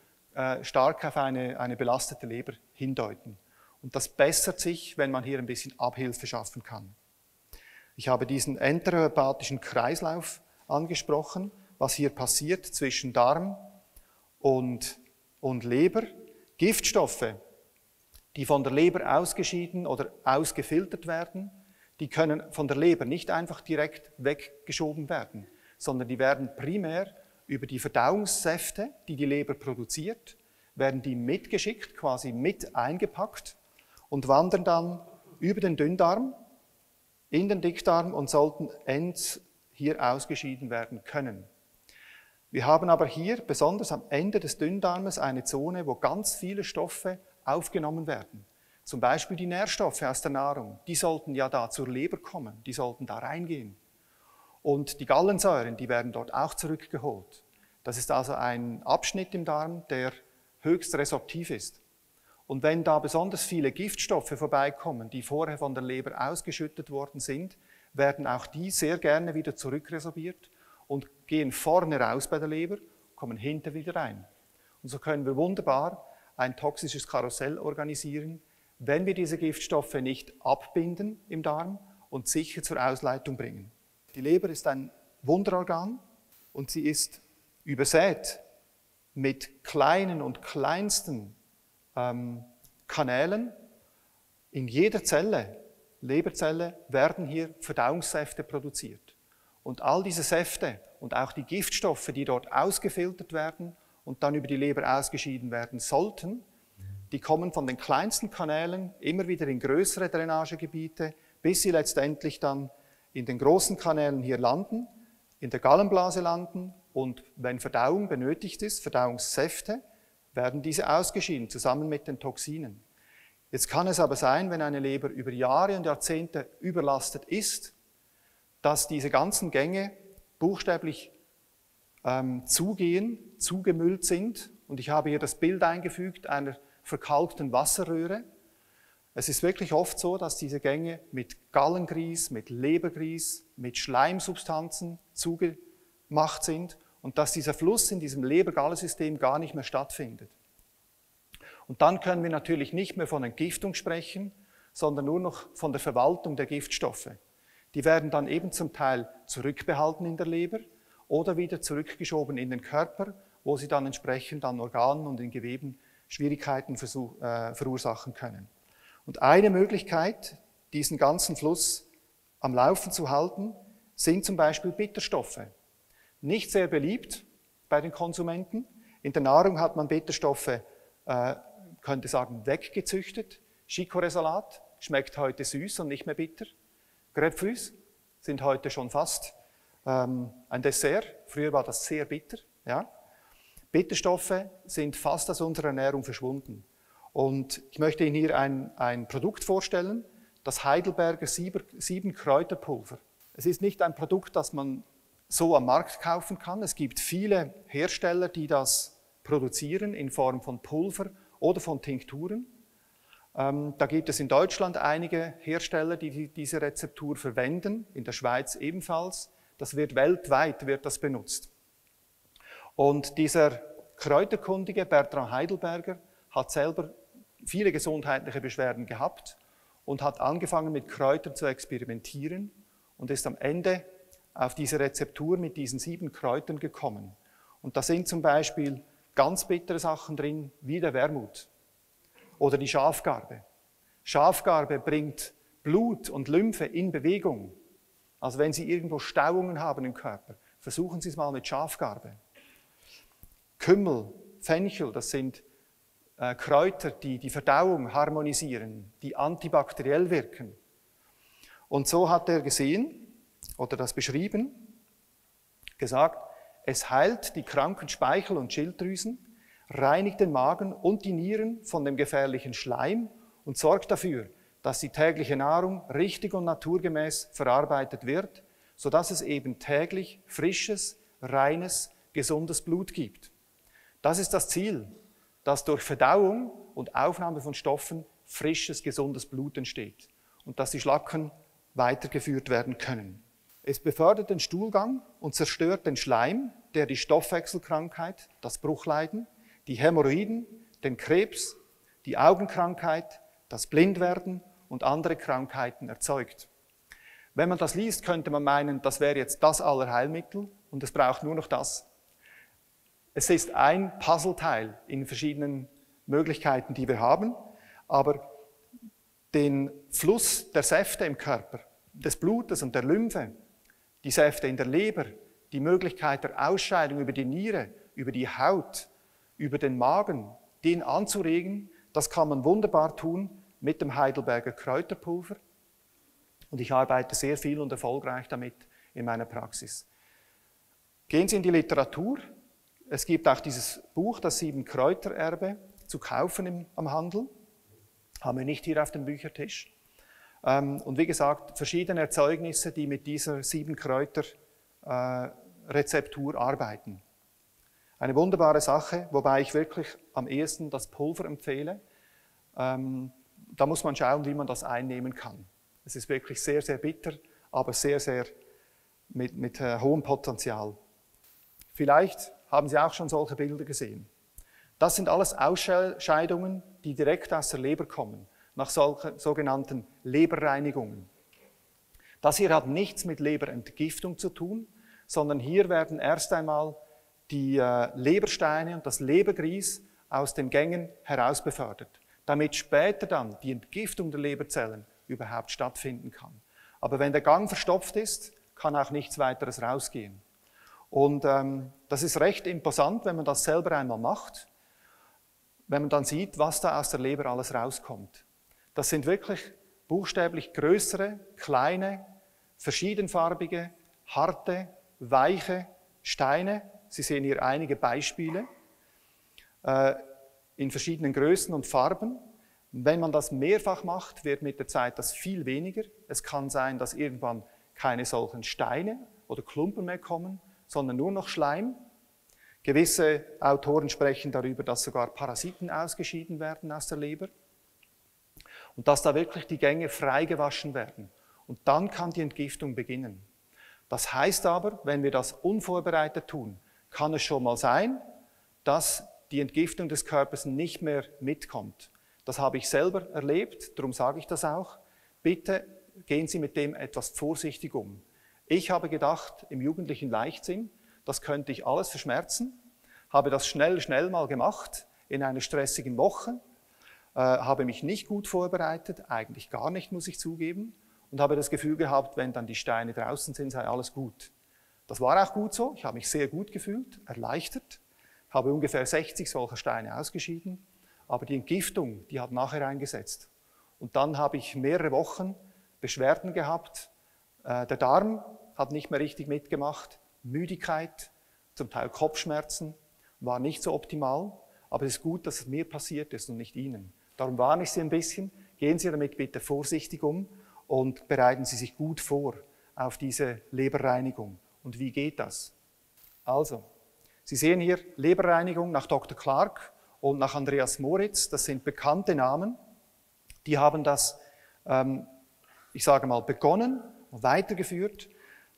stark auf eine belastete Leber hindeuten. Und das bessert sich, wenn man hier ein bisschen Abhilfe schaffen kann. Ich habe diesen enterohepatischen Kreislauf angesprochen, was hier passiert zwischen Darm und Leber. Giftstoffe, die von der Leber ausgeschieden oder ausgefiltert werden, die können von der Leber nicht einfach direkt weggeschoben werden, sondern die werden primär über die Verdauungssäfte, die die Leber produziert, werden die mitgeschickt, quasi mit eingepackt und wandern dann über den Dünndarm in den Dickdarm und sollten hier ausgeschieden werden können. Wir haben aber hier, besonders am Ende des Dünndarmes, eine Zone, wo ganz viele Stoffe aufgenommen werden. Zum Beispiel die Nährstoffe aus der Nahrung, die sollten ja da zur Leber kommen, die sollten da reingehen. Und die Gallensäuren, die werden dort auch zurückgeholt. Das ist also ein Abschnitt im Darm, der höchst resorptiv ist. Und wenn da besonders viele Giftstoffe vorbeikommen, die vorher von der Leber ausgeschüttet worden sind, werden auch die sehr gerne wieder zurückresorbiert und gehen vorne raus bei der Leber, kommen hinter wieder rein. Und so können wir wunderbar ein toxisches Karussell organisieren, wenn wir diese Giftstoffe nicht abbinden im Darm und sicher zur Ausleitung bringen. Die Leber ist ein Wunderorgan und sie ist übersät mit kleinen und kleinsten Kanälen. In jeder Zelle, Leberzelle, werden hier Verdauungssäfte produziert. Und all diese Säfte und auch die Giftstoffe, die dort ausgefiltert werden und dann über die Leber ausgeschieden werden sollten, die kommen von den kleinsten Kanälen immer wieder in größere Drainagegebiete, bis sie letztendlich dann in den großen Kanälen hier landen, in der Gallenblase landen und wenn Verdauung benötigt ist, Verdauungssäfte, werden diese ausgeschieden, zusammen mit den Toxinen. Jetzt kann es aber sein, wenn eine Leber über Jahre und Jahrzehnte überlastet ist, dass diese ganzen Gänge buchstäblich zugehen, zugemüllt sind. Und ich habe hier das Bild eingefügt einer verkalkten Wasserröhre. Es ist wirklich oft so, dass diese Gänge mit Gallengrieß, mit Lebergrieß, mit Schleimsubstanzen zugemacht sind und dass dieser Fluss in diesem Leber-Galle-System gar nicht mehr stattfindet. Und dann können wir natürlich nicht mehr von Entgiftung sprechen, sondern nur noch von der Verwaltung der Giftstoffe. Die werden dann eben zum Teil zurückbehalten in der Leber oder wieder zurückgeschoben in den Körper, wo sie dann entsprechend an Organen und in Geweben Schwierigkeiten verursachen können. Und eine Möglichkeit, diesen ganzen Fluss am Laufen zu halten, sind zum Beispiel Bitterstoffe. Nicht sehr beliebt bei den Konsumenten. In der Nahrung hat man Bitterstoffe, könnte sagen, weggezüchtet. Chicorée-Salat schmeckt heute süß und nicht mehr bitter. Grapefruits sind heute schon fast ein Dessert. Früher war das sehr bitter. Ja? Bitterstoffe sind fast aus unserer Ernährung verschwunden. Und ich möchte Ihnen hier ein Produkt vorstellen, das Heidelberger 7 Kräuterpulver. Es ist nicht ein Produkt, das man so am Markt kaufen kann. Es gibt viele Hersteller, die das produzieren in Form von Pulver oder von Tinkturen. Da gibt es in Deutschland einige Hersteller, die diese Rezeptur verwenden, in der Schweiz ebenfalls. Das wird weltweit benutzt. Und dieser Kräuterkundige Bertrand Heidelberger hat selber viele gesundheitliche Beschwerden gehabt und hat angefangen mit Kräutern zu experimentieren und ist am Ende auf diese Rezeptur mit diesen 7 Kräutern gekommen. Und da sind zum Beispiel ganz bittere Sachen drin, wie der Wermut oder die Schafgarbe. Schafgarbe bringt Blut und Lymphe in Bewegung. Also wenn Sie irgendwo Stauungen haben im Körper, versuchen Sie es mal mit Schafgarbe. Kümmel, Fenchel, das sind Kräuter, die die Verdauung harmonisieren, die antibakteriell wirken. Und so hat er gesehen, oder das beschrieben, gesagt, es heilt die kranken Speichel- und Schilddrüsen, reinigt den Magen und die Nieren von dem gefährlichen Schleim und sorgt dafür, dass die tägliche Nahrung richtig und naturgemäß verarbeitet wird, sodass es eben täglich frisches, reines, gesundes Blut gibt. Das ist das Ziel, dass durch Verdauung und Aufnahme von Stoffen frisches, gesundes Blut entsteht und dass die Schlacken weitergeführt werden können. Es befördert den Stuhlgang und zerstört den Schleim, der die Stoffwechselkrankheit, das Bruchleiden, die Hämorrhoiden, den Krebs, die Augenkrankheit, das Blindwerden und andere Krankheiten erzeugt. Wenn man das liest, könnte man meinen, das wäre jetzt das Allerheilmittel und es braucht nur noch das. Es ist ein Puzzleteil in verschiedenen Möglichkeiten, die wir haben, aber den Fluss der Säfte im Körper, des Blutes und der Lymphe, die Säfte in der Leber, die Möglichkeit der Ausscheidung über die Niere, über die Haut, über den Magen, den anzuregen, das kann man wunderbar tun mit dem Heidelberger Kräuterpulver. Und ich arbeite sehr viel und erfolgreich damit in meiner Praxis. Gehen Sie in die Literatur. Es gibt auch dieses Buch, das 7 Kräutererbe, zu kaufen am Handel. Haben wir nicht hier auf dem Büchertisch. Und wie gesagt, verschiedene Erzeugnisse, die mit dieser 7 Kräuter Rezeptur arbeiten. Eine wunderbare Sache, wobei ich wirklich am ehesten das Pulver empfehle, Da muss man schauen, wie man das einnehmen kann. Es ist wirklich sehr, sehr bitter, aber sehr, sehr mit hohem Potenzial. Vielleicht haben Sie auch schon solche Bilder gesehen. Das sind alles Ausscheidungen, die direkt aus der Leber kommen, nach solchen sogenannten Leberreinigungen. Das hier hat nichts mit Leberentgiftung zu tun, sondern hier werden erst einmal die Lebersteine und das Lebergrieß aus den Gängen herausbefördert, damit später dann die Entgiftung der Leberzellen überhaupt stattfinden kann. Aber wenn der Gang verstopft ist, kann auch nichts weiteres rausgehen. Und das ist recht imposant, wenn man das selber einmal macht, wenn man dann sieht, was da aus der Leber alles rauskommt. Das sind wirklich buchstäblich größere, kleine, verschiedenfarbige, harte, weiche Steine. Sie sehen hier einige Beispiele in verschiedenen Größen und Farben. Wenn man das mehrfach macht, wird mit der Zeit das viel weniger. Es kann sein, dass irgendwann keine solchen Steine oder Klumpen mehr kommen, sondern nur noch Schleim. Gewisse Autoren sprechen darüber, dass sogar Parasiten ausgeschieden werden aus der Leber und dass da wirklich die Gänge frei gewaschen werden. Und dann kann die Entgiftung beginnen. Das heißt aber, wenn wir das unvorbereitet tun, kann es schon mal sein, dass die Entgiftung des Körpers nicht mehr mitkommt. Das habe ich selber erlebt, darum sage ich das auch. Bitte gehen Sie mit dem etwas vorsichtig um. Ich habe gedacht, im jugendlichen Leichtsinn, das könnte ich alles verschmerzen, habe das schnell mal gemacht, in einer stressigen Woche, habe mich nicht gut vorbereitet, eigentlich gar nicht, muss ich zugeben, und habe das Gefühl gehabt, wenn dann die Steine draußen sind, sei alles gut. Das war auch gut so, ich habe mich sehr gut gefühlt, erleichtert, habe ungefähr 60 solcher Steine ausgeschieden, aber die Entgiftung, die hat nachher eingesetzt. Und dann habe ich mehrere Wochen Beschwerden gehabt, der Darm hat nicht mehr richtig mitgemacht, Müdigkeit, zum Teil Kopfschmerzen, war nicht so optimal, aber es ist gut, dass es mir passiert ist und nicht Ihnen. Darum warne ich Sie ein bisschen, gehen Sie damit bitte vorsichtig um und bereiten Sie sich gut vor auf diese Leberreinigung. Und wie geht das? Also, Sie sehen hier Leberreinigung nach Dr. Clark und nach Andreas Moritz, das sind bekannte Namen, die haben das, ich sage mal, begonnen und weitergeführt.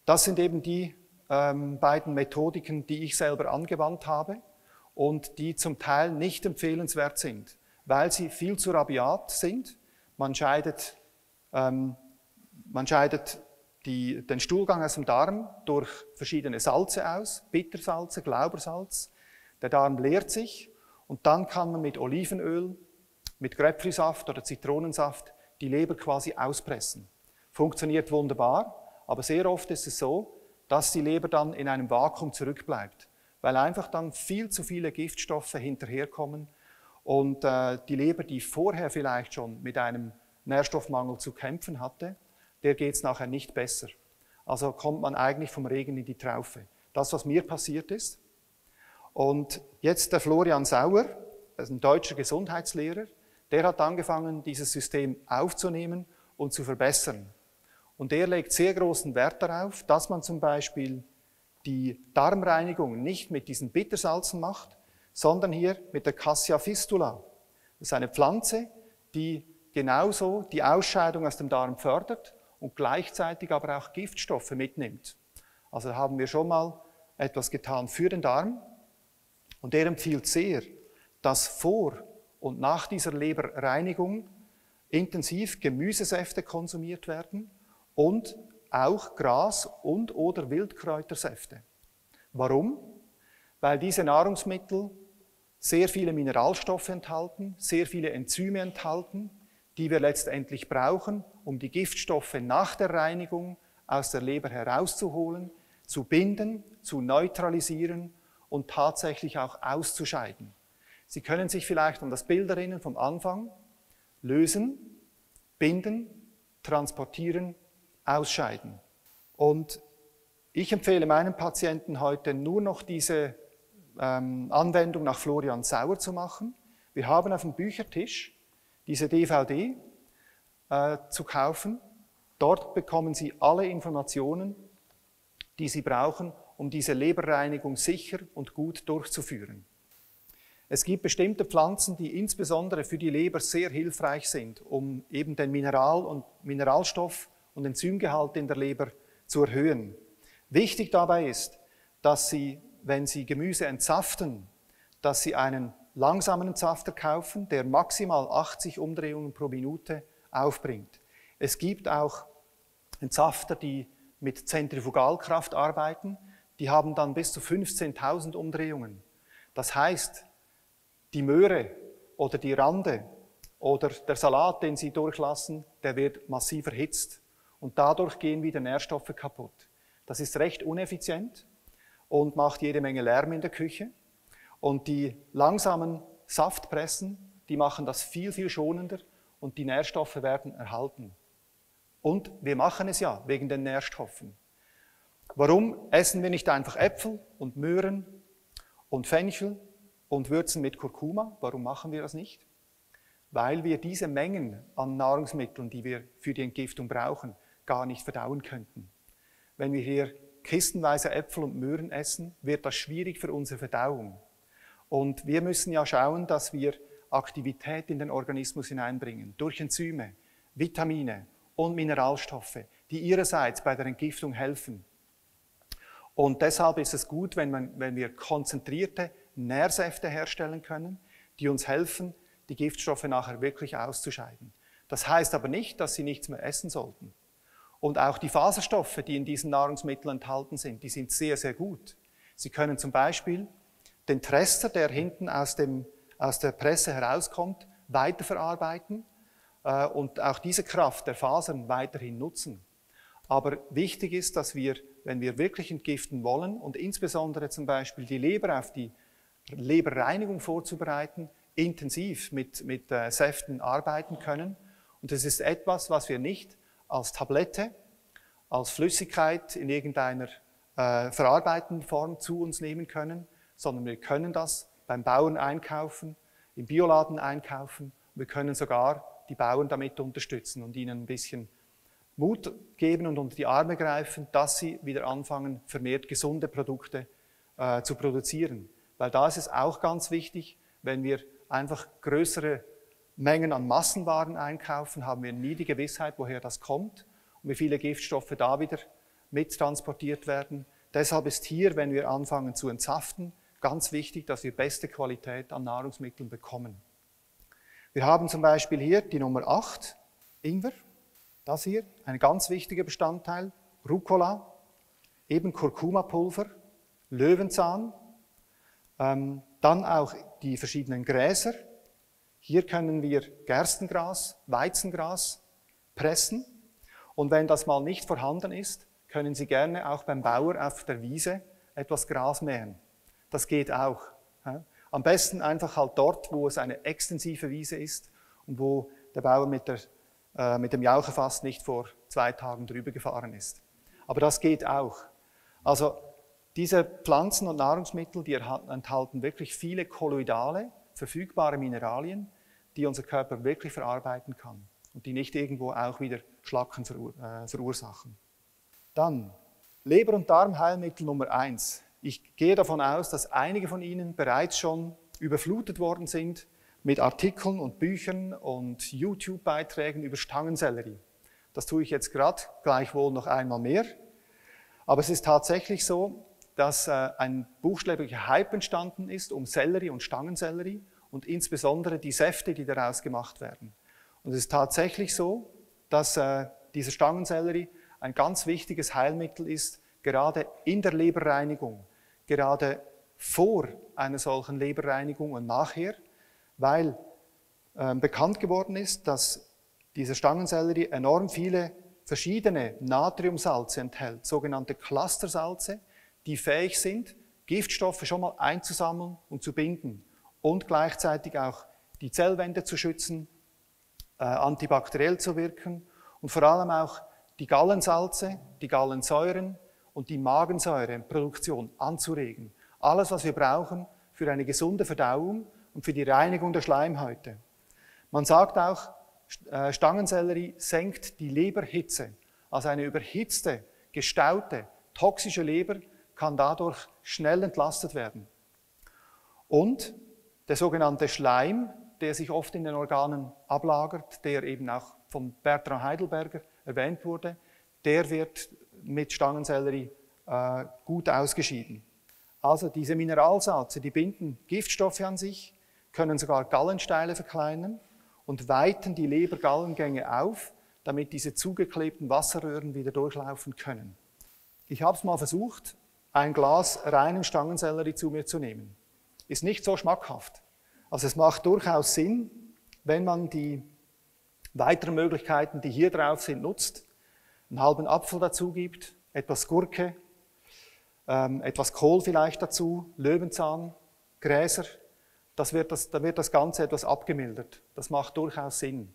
Das sind eben die beiden Methodiken, die ich selber angewandt habe und die zum Teil nicht empfehlenswert sind, weil sie viel zu rabiat sind. Man scheidet den Stuhlgang aus dem Darm durch verschiedene Salze aus, Bittersalze, Glaubersalz. Der Darm leert sich und dann kann man mit Olivenöl, mit Grapefruitsaft oder Zitronensaft die Leber quasi auspressen. Funktioniert wunderbar, aber sehr oft ist es so, dass die Leber dann in einem Vakuum zurückbleibt, weil einfach dann viel zu viele Giftstoffe hinterherkommen und die Leber, die vorher vielleicht schon mit einem Nährstoffmangel zu kämpfen hatte, der geht es nachher nicht besser. Also kommt man eigentlich vom Regen in die Traufe. Das, was mir passiert ist. Und jetzt der Florian Sauer, das ist ein deutscher Gesundheitslehrer, der hat angefangen, dieses System aufzunehmen und zu verbessern. Und er legt sehr großen Wert darauf, dass man zum Beispiel die Darmreinigung nicht mit diesen Bittersalzen macht, sondern hier mit der Cassia fistula. Das ist eine Pflanze, die genauso die Ausscheidung aus dem Darm fördert und gleichzeitig aber auch Giftstoffe mitnimmt. Also da haben wir schon mal etwas getan für den Darm. Und er empfiehlt sehr, dass vor und nach dieser Leberreinigung intensiv Gemüsesäfte konsumiert werden und auch Gras- und oder Wildkräutersäfte. Warum? Weil diese Nahrungsmittel sehr viele Mineralstoffe enthalten, sehr viele Enzyme enthalten, die wir letztendlich brauchen, um die Giftstoffe nach der Reinigung aus der Leber herauszuholen, zu binden, zu neutralisieren und tatsächlich auch auszuscheiden. Sie können sich vielleicht an das Bild erinnern vom Anfang: lösen, binden, transportieren, ausscheiden. Und ich empfehle meinen Patienten heute nur noch diese Anwendung nach Florian Sauer zu machen. Wir haben auf dem Büchertisch diese DVD zu kaufen. Dort bekommen Sie alle Informationen, die Sie brauchen, um diese Leberreinigung sicher und gut durchzuführen. Es gibt bestimmte Pflanzen, die insbesondere für die Leber sehr hilfreich sind, um eben den Mineralstoff- und Enzymgehalt in der Leber zu erhöhen. Wichtig dabei ist, dass Sie, wenn Sie Gemüse entsaften, dass Sie einen langsamen Entsafter kaufen, der maximal 80 Umdrehungen pro Minute aufbringt. Es gibt auch Entsafter, die mit Zentrifugalkraft arbeiten, die haben dann bis zu 15.000 Umdrehungen. Das heißt, die Möhre oder die Rande oder der Salat, den Sie durchlassen, der wird massiv erhitzt und dadurch gehen wieder Nährstoffe kaputt. Das ist recht uneffizient und macht jede Menge Lärm in der Küche. Und die langsamen Saftpressen, die machen das viel, viel schonender und die Nährstoffe werden erhalten. Und wir machen es ja wegen den Nährstoffen. Warum essen wir nicht einfach Äpfel und Möhren und Fenchel und würzen mit Kurkuma? Warum machen wir das nicht? Weil wir diese Mengen an Nahrungsmitteln, die wir für die Entgiftung brauchen, gar nicht verdauen könnten. Wenn wir hier kistenweise Äpfel und Möhren essen, wird das schwierig für unsere Verdauung. Und wir müssen ja schauen, dass wir Aktivität in den Organismus hineinbringen, durch Enzyme, Vitamine und Mineralstoffe, die ihrerseits bei der Entgiftung helfen. Und deshalb ist es gut, wenn wir konzentrierte Nährsäfte herstellen können, die uns helfen, die Giftstoffe nachher wirklich auszuscheiden. Das heißt aber nicht, dass Sie nichts mehr essen sollten. Und auch die Faserstoffe, die in diesen Nahrungsmitteln enthalten sind, die sind sehr, sehr gut. Sie können zum Beispiel den Trester, der hinten aus der Presse herauskommt, weiterverarbeiten und auch diese Kraft der Fasern weiterhin nutzen. Aber wichtig ist, dass wir, wenn wir wirklich entgiften wollen und insbesondere zum Beispiel die Leber auf die Leberreinigung vorzubereiten, intensiv mit Säften arbeiten können. Und das ist etwas, was wir nicht als Tablette, als Flüssigkeit in irgendeiner verarbeitenden Form zu uns nehmen können, sondern wir können das beim Bauern einkaufen, im Bioladen einkaufen. Wir können sogar die Bauern damit unterstützen und ihnen ein bisschen Mut geben und unter die Arme greifen, dass sie wieder anfangen, vermehrt gesunde Produkte zu produzieren. Weil da ist es auch ganz wichtig, wenn wir einfach größere Mengen an Massenwaren einkaufen, haben wir nie die Gewissheit, woher das kommt und wie viele Giftstoffe da wieder mittransportiert werden. Deshalb ist hier, wenn wir anfangen zu entsaften, ganz wichtig, dass wir beste Qualität an Nahrungsmitteln bekommen. Wir haben zum Beispiel hier die Nummer 8, Ingwer. Das hier, ein ganz wichtiger Bestandteil, Rucola, eben Kurkumapulver, Löwenzahn, dann auch die verschiedenen Gräser. Hier können wir Gerstengras, Weizengras pressen und wenn das mal nicht vorhanden ist, können Sie gerne auch beim Bauer auf der Wiese etwas Gras mähen. Das geht auch. Am besten einfach halt dort, wo es eine extensive Wiese ist und wo der Bauer mit dem Jauchefass nicht vor 2 Tagen drüber gefahren ist. Aber das geht auch. Also diese Pflanzen und Nahrungsmittel, die enthalten wirklich viele kolloidale, verfügbare Mineralien, die unser Körper wirklich verarbeiten kann und die nicht irgendwo auch wieder Schlacken verursachen. Dann Leber- und Darmheilmittel Nummer 1. Ich gehe davon aus, dass einige von Ihnen bereits schon überflutet worden sind mit Artikeln und Büchern und YouTube-Beiträgen über Stangensellerie. Das tue ich jetzt gerade gleichwohl noch einmal mehr. Aber es ist tatsächlich so, dass ein buchstäblicher Hype entstanden ist um Sellerie und Stangensellerie und insbesondere die Säfte, die daraus gemacht werden. Und es ist tatsächlich so, dass dieser Stangensellerie ein ganz wichtiges Heilmittel ist, gerade in der Leberreinigung, gerade vor einer solchen Leberreinigung und nachher, weil bekannt geworden ist, dass dieser Stangensellerie enorm viele verschiedene Natriumsalze enthält, sogenannte Clustersalze, die fähig sind, Giftstoffe schon mal einzusammeln und zu binden und gleichzeitig auch die Zellwände zu schützen, antibakteriell zu wirken und vor allem auch die Gallensalze, die Gallensäuren und die Magensäureproduktion anzuregen. Alles, was wir brauchen für eine gesunde Verdauung und für die Reinigung der Schleimhäute. Man sagt auch, Stangensellerie senkt die Leberhitze. Also eine überhitzte, gestaute, toxische Leber kann dadurch schnell entlastet werden. Und Der sogenannte Schleim, der sich oft in den Organen ablagert, der eben auch von Bertrand Heidelberger erwähnt wurde, der wird mit Stangensellerie gut ausgeschieden. Also diese Mineralsalze, die binden Giftstoffe an sich, können sogar Gallensteile verkleinern und weiten die Leber-Gallengänge auf, damit diese zugeklebten Wasserröhren wieder durchlaufen können. Ich habe es mal versucht, ein Glas reinen Stangensellerie zu mir zu nehmen. Ist nicht so schmackhaft. Also es macht durchaus Sinn, wenn man die weiteren Möglichkeiten, die hier drauf sind, nutzt, einen halben Apfel dazu gibt, etwas Gurke, etwas Kohl vielleicht dazu, Löwenzahn, Gräser, da wird das Ganze etwas abgemildert. Das macht durchaus Sinn.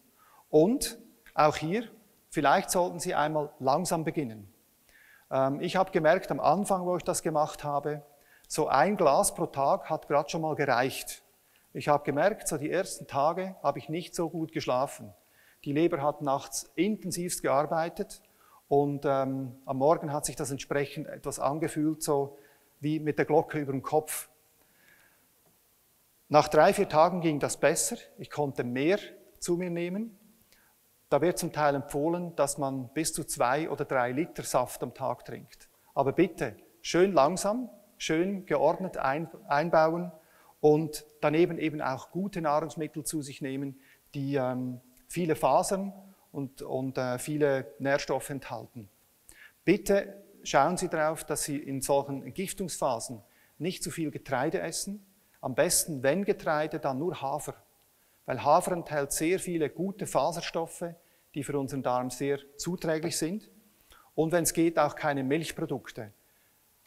Und auch hier, vielleicht sollten Sie einmal langsam beginnen. Ich habe gemerkt, am Anfang, wo ich das gemacht habe, so ein Glas pro Tag hat gerade schon mal gereicht. Ich habe gemerkt, so die ersten Tage habe ich nicht so gut geschlafen. Die Leber hat nachts intensivst gearbeitet und am Morgen hat sich das entsprechend etwas angefühlt, so wie mit der Glocke über dem Kopf. Nach 3-4 Tagen ging das besser. Ich konnte mehr zu mir nehmen. Da wird zum Teil empfohlen, dass man bis zu 2 oder 3 Liter Saft am Tag trinkt. Aber bitte schön langsam, schön geordnet einbauen und daneben eben auch gute Nahrungsmittel zu sich nehmen, die viele Fasern und viele Nährstoffe enthalten. Bitte schauen Sie darauf, dass Sie in solchen Entgiftungsphasen nicht zu viel Getreide essen. Am besten, wenn Getreide, dann nur Hafer. Weil Hafer enthält sehr viele gute Faserstoffe, die für unseren Darm sehr zuträglich sind. Und wenn es geht, auch keine Milchprodukte.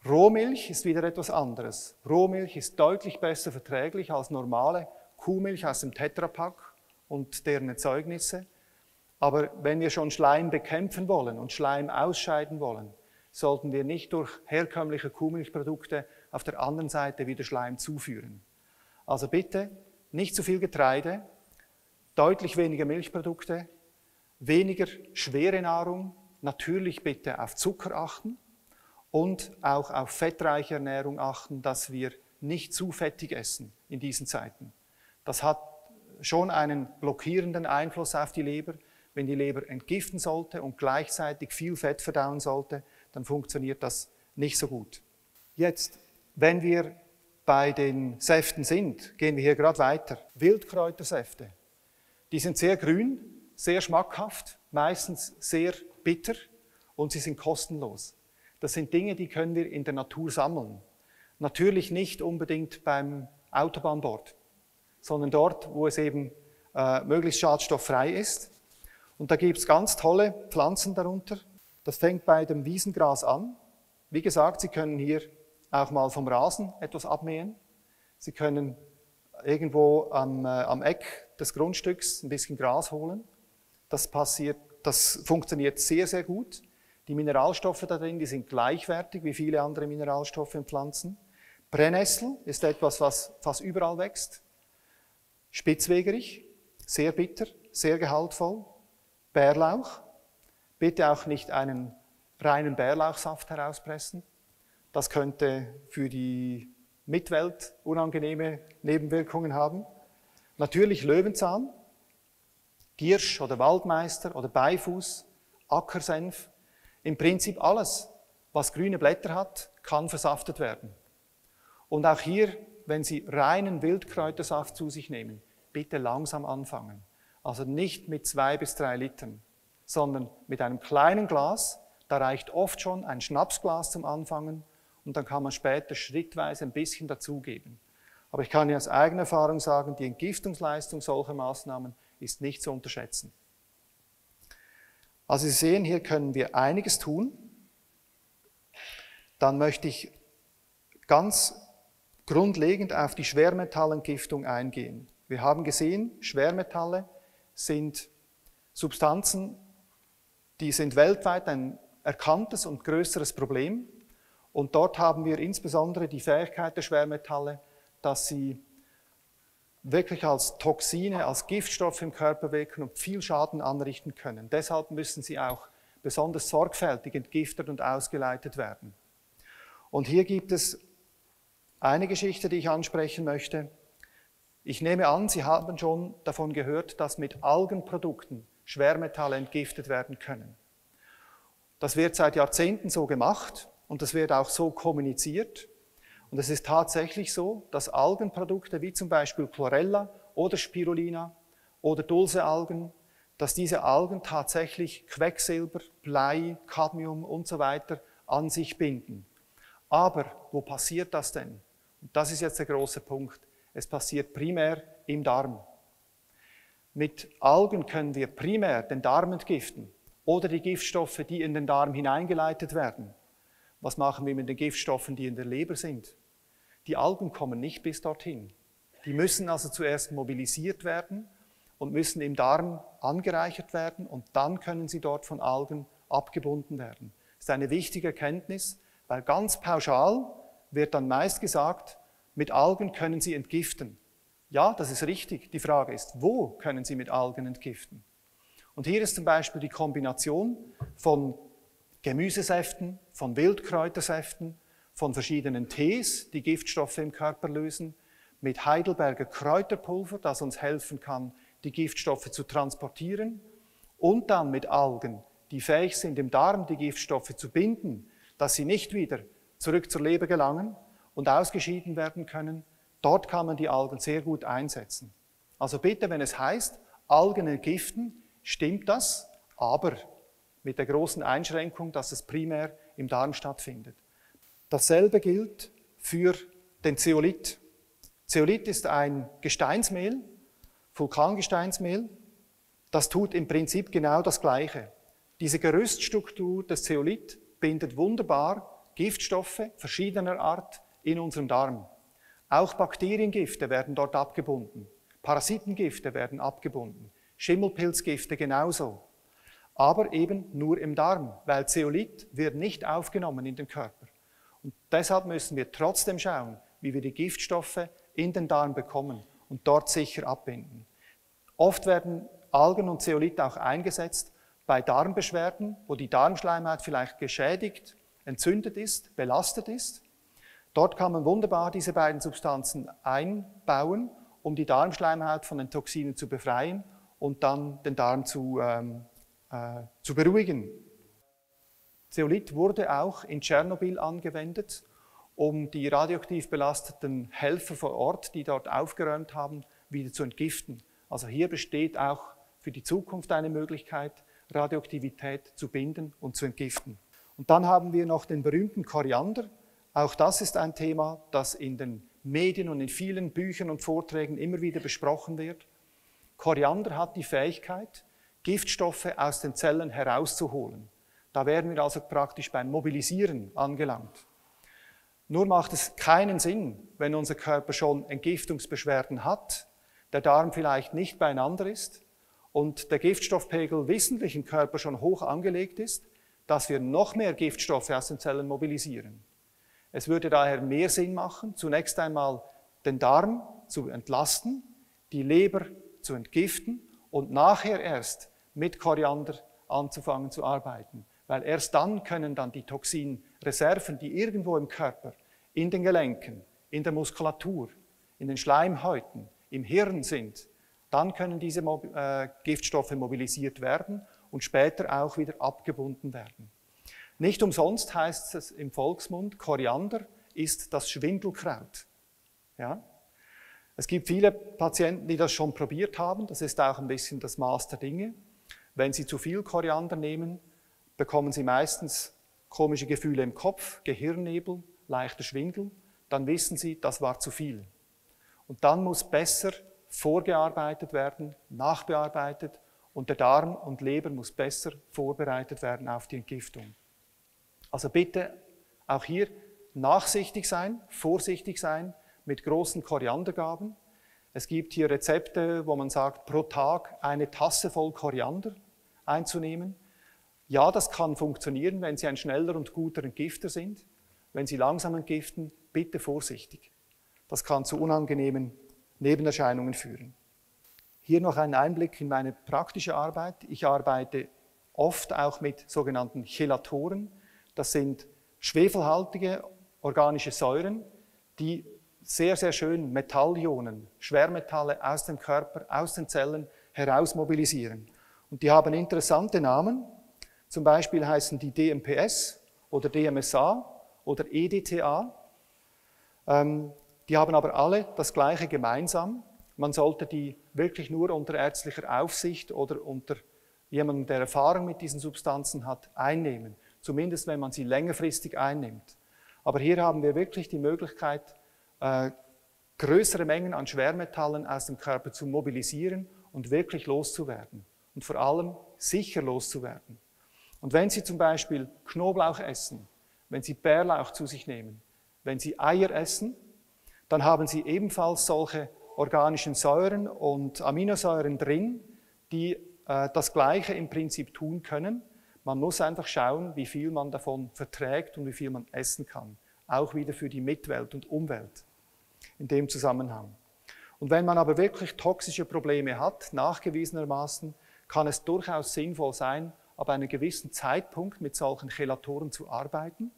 Rohmilch ist wieder etwas anderes. Rohmilch ist deutlich besser verträglich als normale Kuhmilch aus dem Tetrapack und deren Erzeugnisse. Aber wenn wir schon Schleim bekämpfen wollen und Schleim ausscheiden wollen, sollten wir nicht durch herkömmliche Kuhmilchprodukte auf der anderen Seite wieder Schleim zuführen. Also bitte nicht zu viel Getreide, deutlich weniger Milchprodukte, weniger schwere Nahrung, natürlich bitte auf Zucker achten und auch auf fettreiche Ernährung achten, dass wir nicht zu fettig essen in diesen Zeiten. Das hat schon einen blockierenden Einfluss auf die Leber. Wenn die Leber entgiften sollte und gleichzeitig viel Fett verdauen sollte, dann funktioniert das nicht so gut. Jetzt, wenn wir bei den Säften sind, gehen wir hier gerade weiter. Wildkräutersäfte. Die sind sehr grün, sehr schmackhaft, meistens sehr bitter und sie sind kostenlos. Das sind Dinge, die können wir in der Natur sammeln. Natürlich nicht unbedingt beim Autobahnbord, sondern dort, wo es eben möglichst schadstofffrei ist. Und da gibt es ganz tolle Pflanzen darunter. Das fängt bei dem Wiesengras an. Wie gesagt, Sie können hier auch mal vom Rasen etwas abmähen. Sie können irgendwo am Eck des Grundstücks ein bisschen Gras holen. Das funktioniert sehr, sehr gut. Die Mineralstoffe da drin, die sind gleichwertig wie viele andere Mineralstoffe in Pflanzen. Brennnessel ist etwas, was fast überall wächst. Spitzwegerich, sehr bitter, sehr gehaltvoll. Bärlauch, bitte auch nicht einen reinen Bärlauchsaft herauspressen. Das könnte für die Mitwelt unangenehme Nebenwirkungen haben. Natürlich Löwenzahn, Giersch oder Waldmeister oder Beifuß, Ackersenf. Im Prinzip alles, was grüne Blätter hat, kann versaftet werden. Und auch hier, wenn Sie reinen Wildkräutersaft zu sich nehmen, bitte langsam anfangen. Also nicht mit 2 bis 3 Litern, sondern mit einem kleinen Glas. Da reicht oft schon ein Schnapsglas zum Anfangen und dann kann man später schrittweise ein bisschen dazugeben. Aber ich kann Ihnen aus eigener Erfahrung sagen, die Entgiftungsleistung solcher Maßnahmen ist nicht zu unterschätzen. Also Sie sehen, hier können wir einiges tun. Dann möchte ich ganz grundlegend auf die Schwermetallentgiftung eingehen. Wir haben gesehen, Schwermetalle sind Substanzen, die sind weltweit ein erkanntes und größeres Problem. Und dort haben wir insbesondere die Fähigkeit der Schwermetalle, dass sie wirklich als Toxine, als Giftstoffe im Körper wirken und viel Schaden anrichten können. Deshalb müssen sie auch besonders sorgfältig entgiftet und ausgeleitet werden. Und hier gibt es eine Geschichte, die ich ansprechen möchte. Ich nehme an, Sie haben schon davon gehört, dass mit Algenprodukten Schwermetalle entgiftet werden können. Das wird seit Jahrzehnten so gemacht und das wird auch so kommuniziert. Und es ist tatsächlich so, dass Algenprodukte wie zum Beispiel Chlorella oder Spirulina oder Dulcealgen, dass diese Algen tatsächlich Quecksilber, Blei, Cadmium und so weiter an sich binden. Aber wo passiert das denn? Und das ist jetzt der große Punkt. Es passiert primär im Darm. Mit Algen können wir primär den Darm entgiften oder die Giftstoffe, die in den Darm hineingeleitet werden. Was machen wir mit den Giftstoffen, die in der Leber sind? Die Algen kommen nicht bis dorthin. Die müssen also zuerst mobilisiert werden und müssen im Darm angereichert werden und dann können sie dort von Algen abgebunden werden. Das ist eine wichtige Erkenntnis, weil ganz pauschal wird dann meist gesagt, mit Algen können Sie entgiften. Ja, das ist richtig. Die Frage ist, wo können Sie mit Algen entgiften? Und hier ist zum Beispiel die Kombination von Gemüsesäften, von Wildkräutersäften, von verschiedenen Tees, die Giftstoffe im Körper lösen, mit Heidelberger Kräuterpulver, das uns helfen kann, die Giftstoffe zu transportieren, und dann mit Algen, die fähig sind, im Darm die Giftstoffe zu binden, dass sie nicht wieder zurück zur Leber gelangen und ausgeschieden werden können. Dort kann man die Algen sehr gut einsetzen. Also bitte, wenn es heißt, Algen entgiften, stimmt das, aber mit der großen Einschränkung, dass es primär im Darm stattfindet. Dasselbe gilt für den Zeolit. Zeolit ist ein Gesteinsmehl, Vulkangesteinsmehl. Das tut im Prinzip genau das Gleiche. Diese Gerüststruktur des Zeolit bindet wunderbar Giftstoffe verschiedener Art in unserem Darm. Auch Bakteriengifte werden dort abgebunden. Parasitengifte werden abgebunden. Schimmelpilzgifte genauso. Aber eben nur im Darm, weil Zeolit wird nicht aufgenommen in den Körper. Und deshalb müssen wir trotzdem schauen, wie wir die Giftstoffe in den Darm bekommen und dort sicher abbinden. Oft werden Algen und Zeolit auch eingesetzt bei Darmbeschwerden, wo die Darmschleimhaut vielleicht geschädigt, entzündet ist, belastet ist. Dort kann man wunderbar diese beiden Substanzen einbauen, um die Darmschleimhaut von den Toxinen zu befreien und dann den Darm zu beruhigen. Zeolit wurde auch in Tschernobyl angewendet, um die radioaktiv belasteten Helfer vor Ort, die dort aufgeräumt haben, wieder zu entgiften. Also hier besteht auch für die Zukunft eine Möglichkeit, Radioaktivität zu binden und zu entgiften. Und dann haben wir noch den berühmten Koriander. Auch das ist ein Thema, das in den Medien und in vielen Büchern und Vorträgen immer wieder besprochen wird. Koriander hat die Fähigkeit, Giftstoffe aus den Zellen herauszuholen. Da wären wir also praktisch beim Mobilisieren angelangt. Nur macht es keinen Sinn, wenn unser Körper schon Entgiftungsbeschwerden hat, der Darm vielleicht nicht beieinander ist und der Giftstoffpegel wissentlich im Körper schon hoch angelegt ist, dass wir noch mehr Giftstoffe aus den Zellen mobilisieren. Es würde daher mehr Sinn machen, zunächst einmal den Darm zu entlasten, die Leber zu entgiften und nachher erst mit Koriander anzufangen zu arbeiten. Weil erst dann können dann die Toxinreserven, die irgendwo im Körper, in den Gelenken, in der Muskulatur, in den Schleimhäuten, im Hirn sind, dann können diese Giftstoffe mobilisiert werden und später auch wieder abgebunden werden. Nicht umsonst heißt es im Volksmund, Koriander ist das Schwindelkraut. Ja? Es gibt viele Patienten, die das schon probiert haben, das ist auch ein bisschen das Maß der Dinge. Wenn sie zu viel Koriander nehmen, bekommen sie meistens komische Gefühle im Kopf, Gehirnnebel, leichter Schwindel, dann wissen sie, das war zu viel. Und dann muss besser vorgearbeitet werden, nachbearbeitet und der Darm und Leber muss besser vorbereitet werden auf die Entgiftung. Also bitte auch hier nachsichtig sein, vorsichtig sein mit großen Koriandergaben. Es gibt hier Rezepte, wo man sagt, pro Tag eine Tasse voll Koriander einzunehmen. Ja, das kann funktionieren, wenn Sie ein schneller und guter Entgifter sind. Wenn Sie langsam entgiften, bitte vorsichtig. Das kann zu unangenehmen Nebenerscheinungen führen. Hier noch ein Einblick in meine praktische Arbeit. Ich arbeite oft auch mit sogenannten Chelatoren. Das sind schwefelhaltige organische Säuren, die sehr, sehr schön Metallionen, Schwermetalle aus dem Körper, aus den Zellen heraus mobilisieren. Und die haben interessante Namen. Zum Beispiel heißen die DMPS oder DMSA oder EDTA. Die haben aber alle das Gleiche gemeinsam. Man sollte die wirklich nur unter ärztlicher Aufsicht oder unter jemandem, der Erfahrung mit diesen Substanzen hat, einnehmen. Zumindest wenn man sie längerfristig einnimmt. Aber hier haben wir wirklich die Möglichkeit, größere Mengen an Schwermetallen aus dem Körper zu mobilisieren und wirklich loszuwerden. Und vor allem sicher loszuwerden. Und wenn Sie zum Beispiel Knoblauch essen, wenn Sie Bärlauch zu sich nehmen, wenn Sie Eier essen, dann haben Sie ebenfalls solche organischen Säuren und Aminosäuren drin, die das Gleiche im Prinzip tun können. Man muss einfach schauen, wie viel man davon verträgt und wie viel man essen kann. Auch wieder für die Mitwelt und Umwelt in dem Zusammenhang. Und wenn man aber wirklich toxische Probleme hat, nachgewiesenermaßen, kann es durchaus sinnvoll sein, ab einem gewissen Zeitpunkt mit solchen Chelatoren zu arbeiten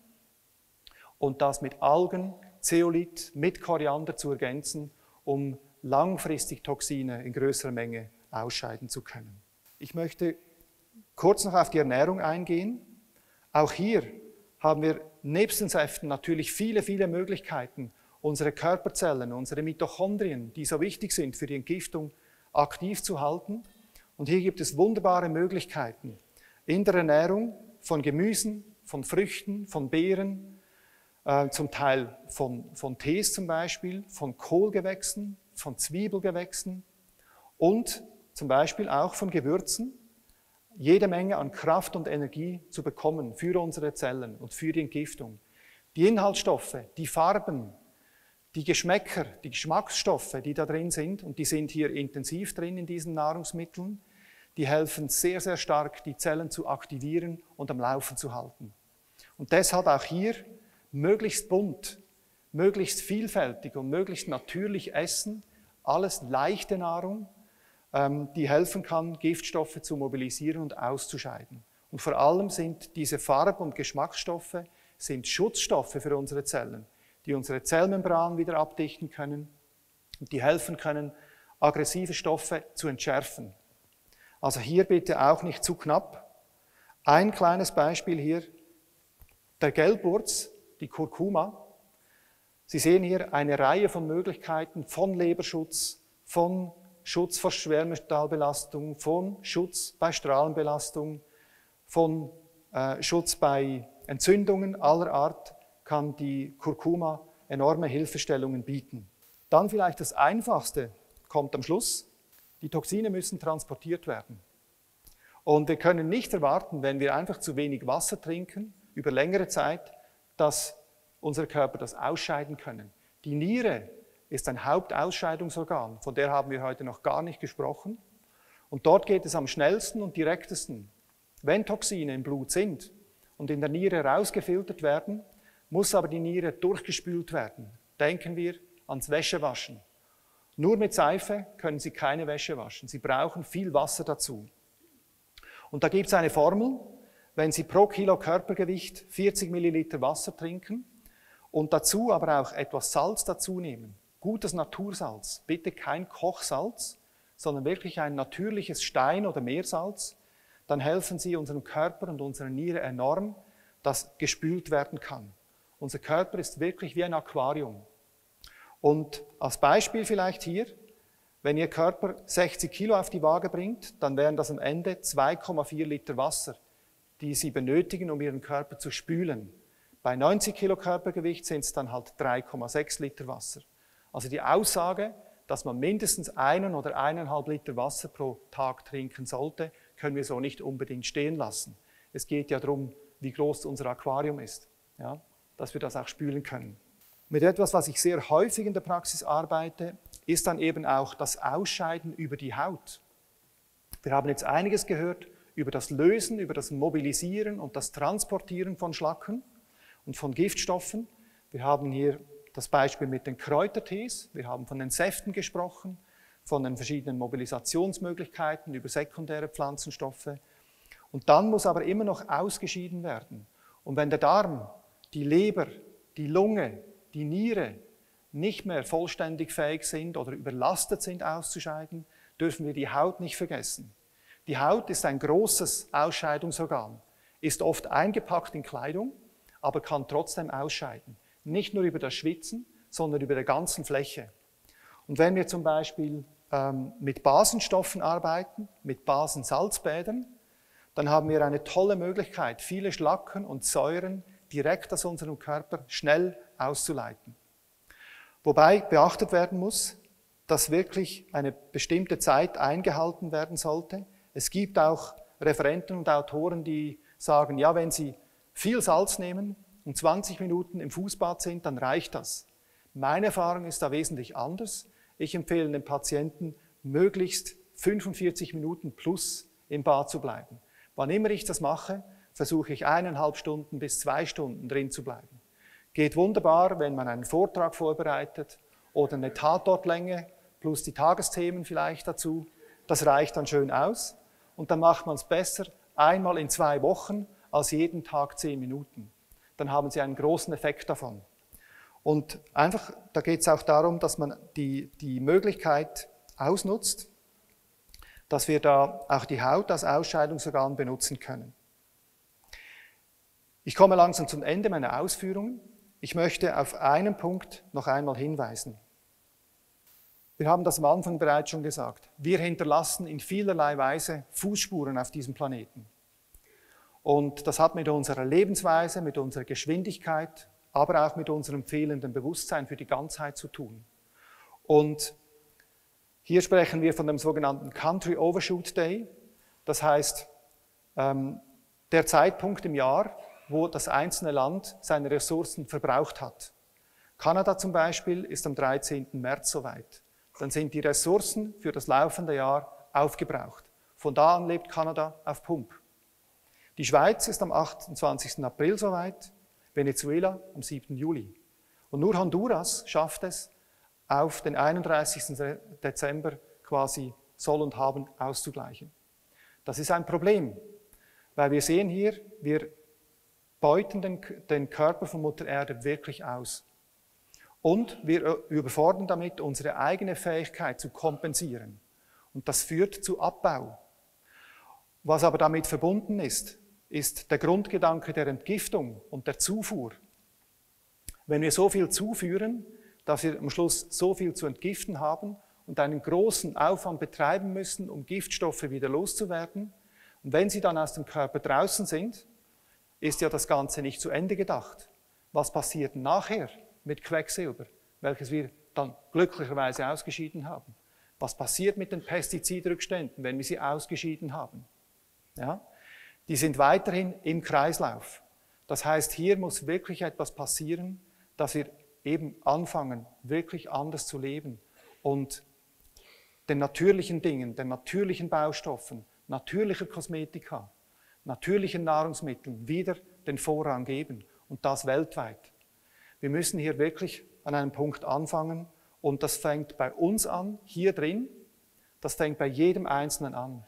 und das mit Algen, Zeolit, mit Koriander zu ergänzen, um langfristig Toxine in größerer Menge ausscheiden zu können. Ich möchte kurz noch auf die Ernährung eingehen. Auch hier haben wir nebst den Säften natürlich viele, viele Möglichkeiten, unsere Körperzellen, unsere Mitochondrien, die so wichtig sind für die Entgiftung, aktiv zu halten. Und hier gibt es wunderbare Möglichkeiten in der Ernährung von Gemüsen, von Früchten, von Beeren, zum Teil von Tees zum Beispiel, von Kohlgewächsen, von Zwiebelgewächsen und zum Beispiel auch von Gewürzen, jede Menge an Kraft und Energie zu bekommen für unsere Zellen und für die Entgiftung. Die Inhaltsstoffe, die Farben, die Geschmäcker, die Geschmacksstoffe, die da drin sind, und die sind hier intensiv drin in diesen Nahrungsmitteln, die helfen sehr, sehr stark, die Zellen zu aktivieren und am Laufen zu halten. Und deshalb auch hier möglichst bunt, möglichst vielfältig und möglichst natürlich essen, alles leichte Nahrung, die helfen kann, Giftstoffe zu mobilisieren und auszuscheiden. Und vor allem sind diese Farb- und Geschmacksstoffe sind Schutzstoffe für unsere Zellen, die unsere Zellmembran wieder abdichten können und die helfen können, aggressive Stoffe zu entschärfen. Also hier bitte auch nicht zu knapp. Ein kleines Beispiel hier, der Gelbwurz, die Kurkuma. Sie sehen hier eine Reihe von Möglichkeiten von Leberschutz, von Schutz vor Schwermetallbelastung, von Schutz bei Strahlenbelastung, von Schutz bei Entzündungen aller Art kann die Kurkuma enorme Hilfestellungen bieten. Dann vielleicht das Einfachste kommt am Schluss. Die Toxine müssen transportiert werden. Und wir können nicht erwarten, wenn wir einfach zu wenig Wasser trinken, über längere Zeit, dass unser Körper das ausscheiden können. Die Niere ist ein Hauptausscheidungsorgan, von der haben wir heute noch gar nicht gesprochen. Und dort geht es am schnellsten und direktesten. Wenn Toxine im Blut sind und in der Niere rausgefiltert werden, muss aber die Niere durchgespült werden. Denken wir ans Wäschewaschen. Nur mit Seife können Sie keine Wäsche waschen. Sie brauchen viel Wasser dazu. Und da gibt es eine Formel, wenn Sie pro Kilo Körpergewicht 40 Milliliter Wasser trinken und dazu aber auch etwas Salz dazu nehmen, gutes Natursalz, bitte kein Kochsalz, sondern wirklich ein natürliches Stein- oder Meersalz, dann helfen Sie unserem Körper und unserer Niere enorm, dass gespült werden kann. Unser Körper ist wirklich wie ein Aquarium. Und als Beispiel vielleicht hier, wenn Ihr Körper 60 Kilo auf die Waage bringt, dann wären das am Ende 2,4 Liter Wasser, die Sie benötigen, um Ihren Körper zu spülen. Bei 90 Kilo Körpergewicht sind es dann halt 3,6 Liter Wasser. Also die Aussage, dass man mindestens 1 oder 1,5 Liter Wasser pro Tag trinken sollte, können wir so nicht unbedingt stehen lassen. Es geht ja darum, wie groß unser Aquarium ist, ja, dass wir das auch spülen können. Mit etwas, was ich sehr häufig in der Praxis arbeite, ist dann eben auch das Ausscheiden über die Haut. Wir haben jetzt einiges gehört über das Lösen, über das Mobilisieren und das Transportieren von Schlacken und von Giftstoffen. Wir haben hier das Beispiel mit den Kräutertees, wir haben von den Säften gesprochen, von den verschiedenen Mobilisationsmöglichkeiten über sekundäre Pflanzenstoffe. Und dann muss aber immer noch ausgeschieden werden. Und wenn der Darm, die Leber, die Lunge, die Niere nicht mehr vollständig fähig sind oder überlastet sind auszuscheiden, dürfen wir die Haut nicht vergessen. Die Haut ist ein großes Ausscheidungsorgan, ist oft eingepackt in Kleidung, aber kann trotzdem ausscheiden. Nicht nur über das Schwitzen, sondern über der ganzen Fläche. Und wenn wir zum Beispiel mit Basenstoffen arbeiten, mit Basensalzbädern, dann haben wir eine tolle Möglichkeit, viele Schlacken und Säuren direkt aus unserem Körper schnell auszuleiten. Wobei beachtet werden muss, dass wirklich eine bestimmte Zeit eingehalten werden sollte. Es gibt auch Referenten und Autoren, die sagen, ja, wenn Sie viel Salz nehmen und 20 Minuten im Fußbad sind, dann reicht das. Meine Erfahrung ist da wesentlich anders. Ich empfehle den Patienten, möglichst 45 Minuten plus im Bad zu bleiben. Wann immer ich das mache, versuche ich 1,5 Stunden bis 2 Stunden drin zu bleiben. Geht wunderbar, wenn man einen Vortrag vorbereitet oder eine Tatortlänge plus die Tagesthemen vielleicht dazu. Das reicht dann schön aus und dann macht man es besser einmal in 2 Wochen als jeden Tag 10 Minuten. Dann haben Sie einen großen Effekt davon. Und einfach, da geht es auch darum, dass man die Möglichkeit ausnutzt, dass wir da auch die Haut als Ausscheidungsorgan benutzen können. Ich komme langsam zum Ende meiner Ausführungen. Ich möchte auf einen Punkt noch einmal hinweisen. Wir haben das am Anfang bereits schon gesagt. Wir hinterlassen in vielerlei Weise Fußspuren auf diesem Planeten. Und das hat mit unserer Lebensweise, mit unserer Geschwindigkeit, aber auch mit unserem fehlenden Bewusstsein für die Ganzheit zu tun. Und hier sprechen wir von dem sogenannten Country Overshoot Day. Das heißt, der Zeitpunkt im Jahr, wo das einzelne Land seine Ressourcen verbraucht hat. Kanada zum Beispiel ist am 13. März soweit. Dann sind die Ressourcen für das laufende Jahr aufgebraucht. Von da an lebt Kanada auf Pump. Die Schweiz ist am 28. April soweit, Venezuela am 7. Juli. Und nur Honduras schafft es, auf den 31. Dezember quasi Soll und Haben auszugleichen. Das ist ein Problem, weil wir sehen hier, wir beuten den Körper von Mutter Erde wirklich aus. Und wir überfordern damit unsere eigene Fähigkeit zu kompensieren. Und das führt zu Abbau. Was aber damit verbunden ist, ist der Grundgedanke der Entgiftung und der Zufuhr. Wenn wir so viel zuführen, dass wir am Schluss so viel zu entgiften haben und einen großen Aufwand betreiben müssen, um Giftstoffe wieder loszuwerden, und wenn sie dann aus dem Körper draußen sind, ist ja das Ganze nicht zu Ende gedacht. Was passiert nachher mit Quecksilber, welches wir dann glücklicherweise ausgeschieden haben? Was passiert mit den Pestizidrückständen, wenn wir sie ausgeschieden haben? Ja? Die sind weiterhin im Kreislauf. Das heißt, hier muss wirklich etwas passieren, dass wir eben anfangen, wirklich anders zu leben und den natürlichen Dingen, den natürlichen Baustoffen, natürlicher Kosmetika, natürlichen Nahrungsmitteln wieder den Vorrang geben und das weltweit. Wir müssen hier wirklich an einem Punkt anfangen und das fängt bei uns an, hier drin, das fängt bei jedem Einzelnen an.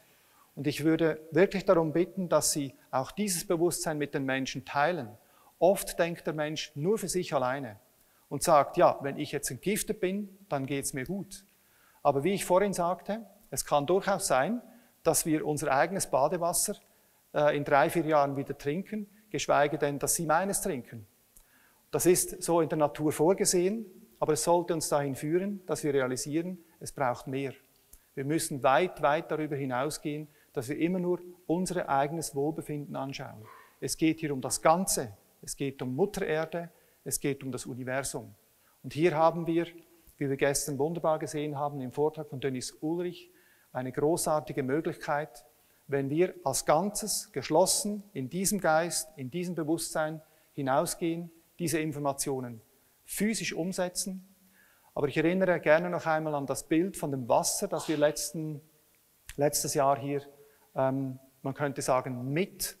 Und ich würde wirklich darum bitten, dass Sie auch dieses Bewusstsein mit den Menschen teilen. Oft denkt der Mensch nur für sich alleine und sagt, ja, wenn ich jetzt entgiftet bin, dann geht es mir gut. Aber wie ich vorhin sagte, es kann durchaus sein, dass wir unser eigenes Badewasser in 3-4 Jahren wieder trinken, geschweige denn, dass Sie meines trinken. Das ist so in der Natur vorgesehen, aber es sollte uns dahin führen, dass wir realisieren, es braucht mehr. Wir müssen weit, weit darüber hinausgehen, dass wir immer nur unser eigenes Wohlbefinden anschauen. Es geht hier um das Ganze. Es geht um Mutter Erde, es geht um das Universum. Und hier haben wir, wie wir gestern wunderbar gesehen haben im Vortrag von Dennis Ulrich, eine großartige Möglichkeit, wenn wir als Ganzes geschlossen in diesem Geist, in diesem Bewusstsein hinausgehen, diese Informationen physisch umsetzen. Aber ich erinnere gerne noch einmal an das Bild von dem Wasser, das wir letztes Jahr hier, man könnte sagen, mit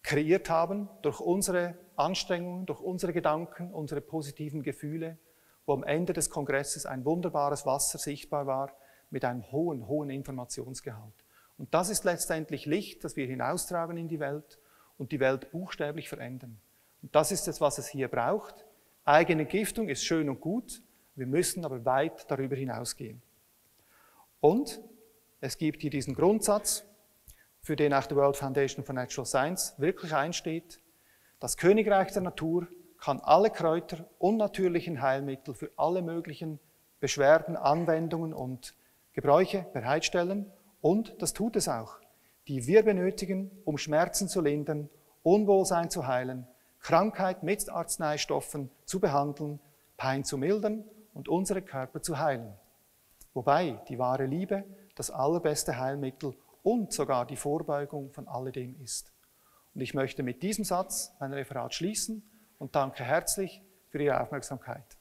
kreiert haben, durch unsere Anstrengungen, durch unsere Gedanken, unsere positiven Gefühle, wo am Ende des Kongresses ein wunderbares Wasser sichtbar war mit einem hohen, hohen Informationsgehalt. Und das ist letztendlich Licht, das wir hinaustragen in die Welt und die Welt buchstäblich verändern. Und das ist es, was es hier braucht. Eigenentgiftung ist schön und gut, wir müssen aber weit darüber hinausgehen. Und es gibt hier diesen Grundsatz, für den auch die World Foundation for Natural Science wirklich einsteht: Das Königreich der Natur kann alle Kräuter und natürlichen Heilmittel für alle möglichen Beschwerden, Anwendungen und Gebräuche bereitstellen, und das tut es auch, die wir benötigen, um Schmerzen zu lindern, Unwohlsein zu heilen, Krankheit mit Arzneistoffen zu behandeln, Pein zu mildern und unsere Körper zu heilen. Wobei die wahre Liebe das allerbeste Heilmittel und sogar die Vorbeugung von alledem ist. Und ich möchte mit diesem Satz mein Referat schließen und danke herzlich für Ihre Aufmerksamkeit.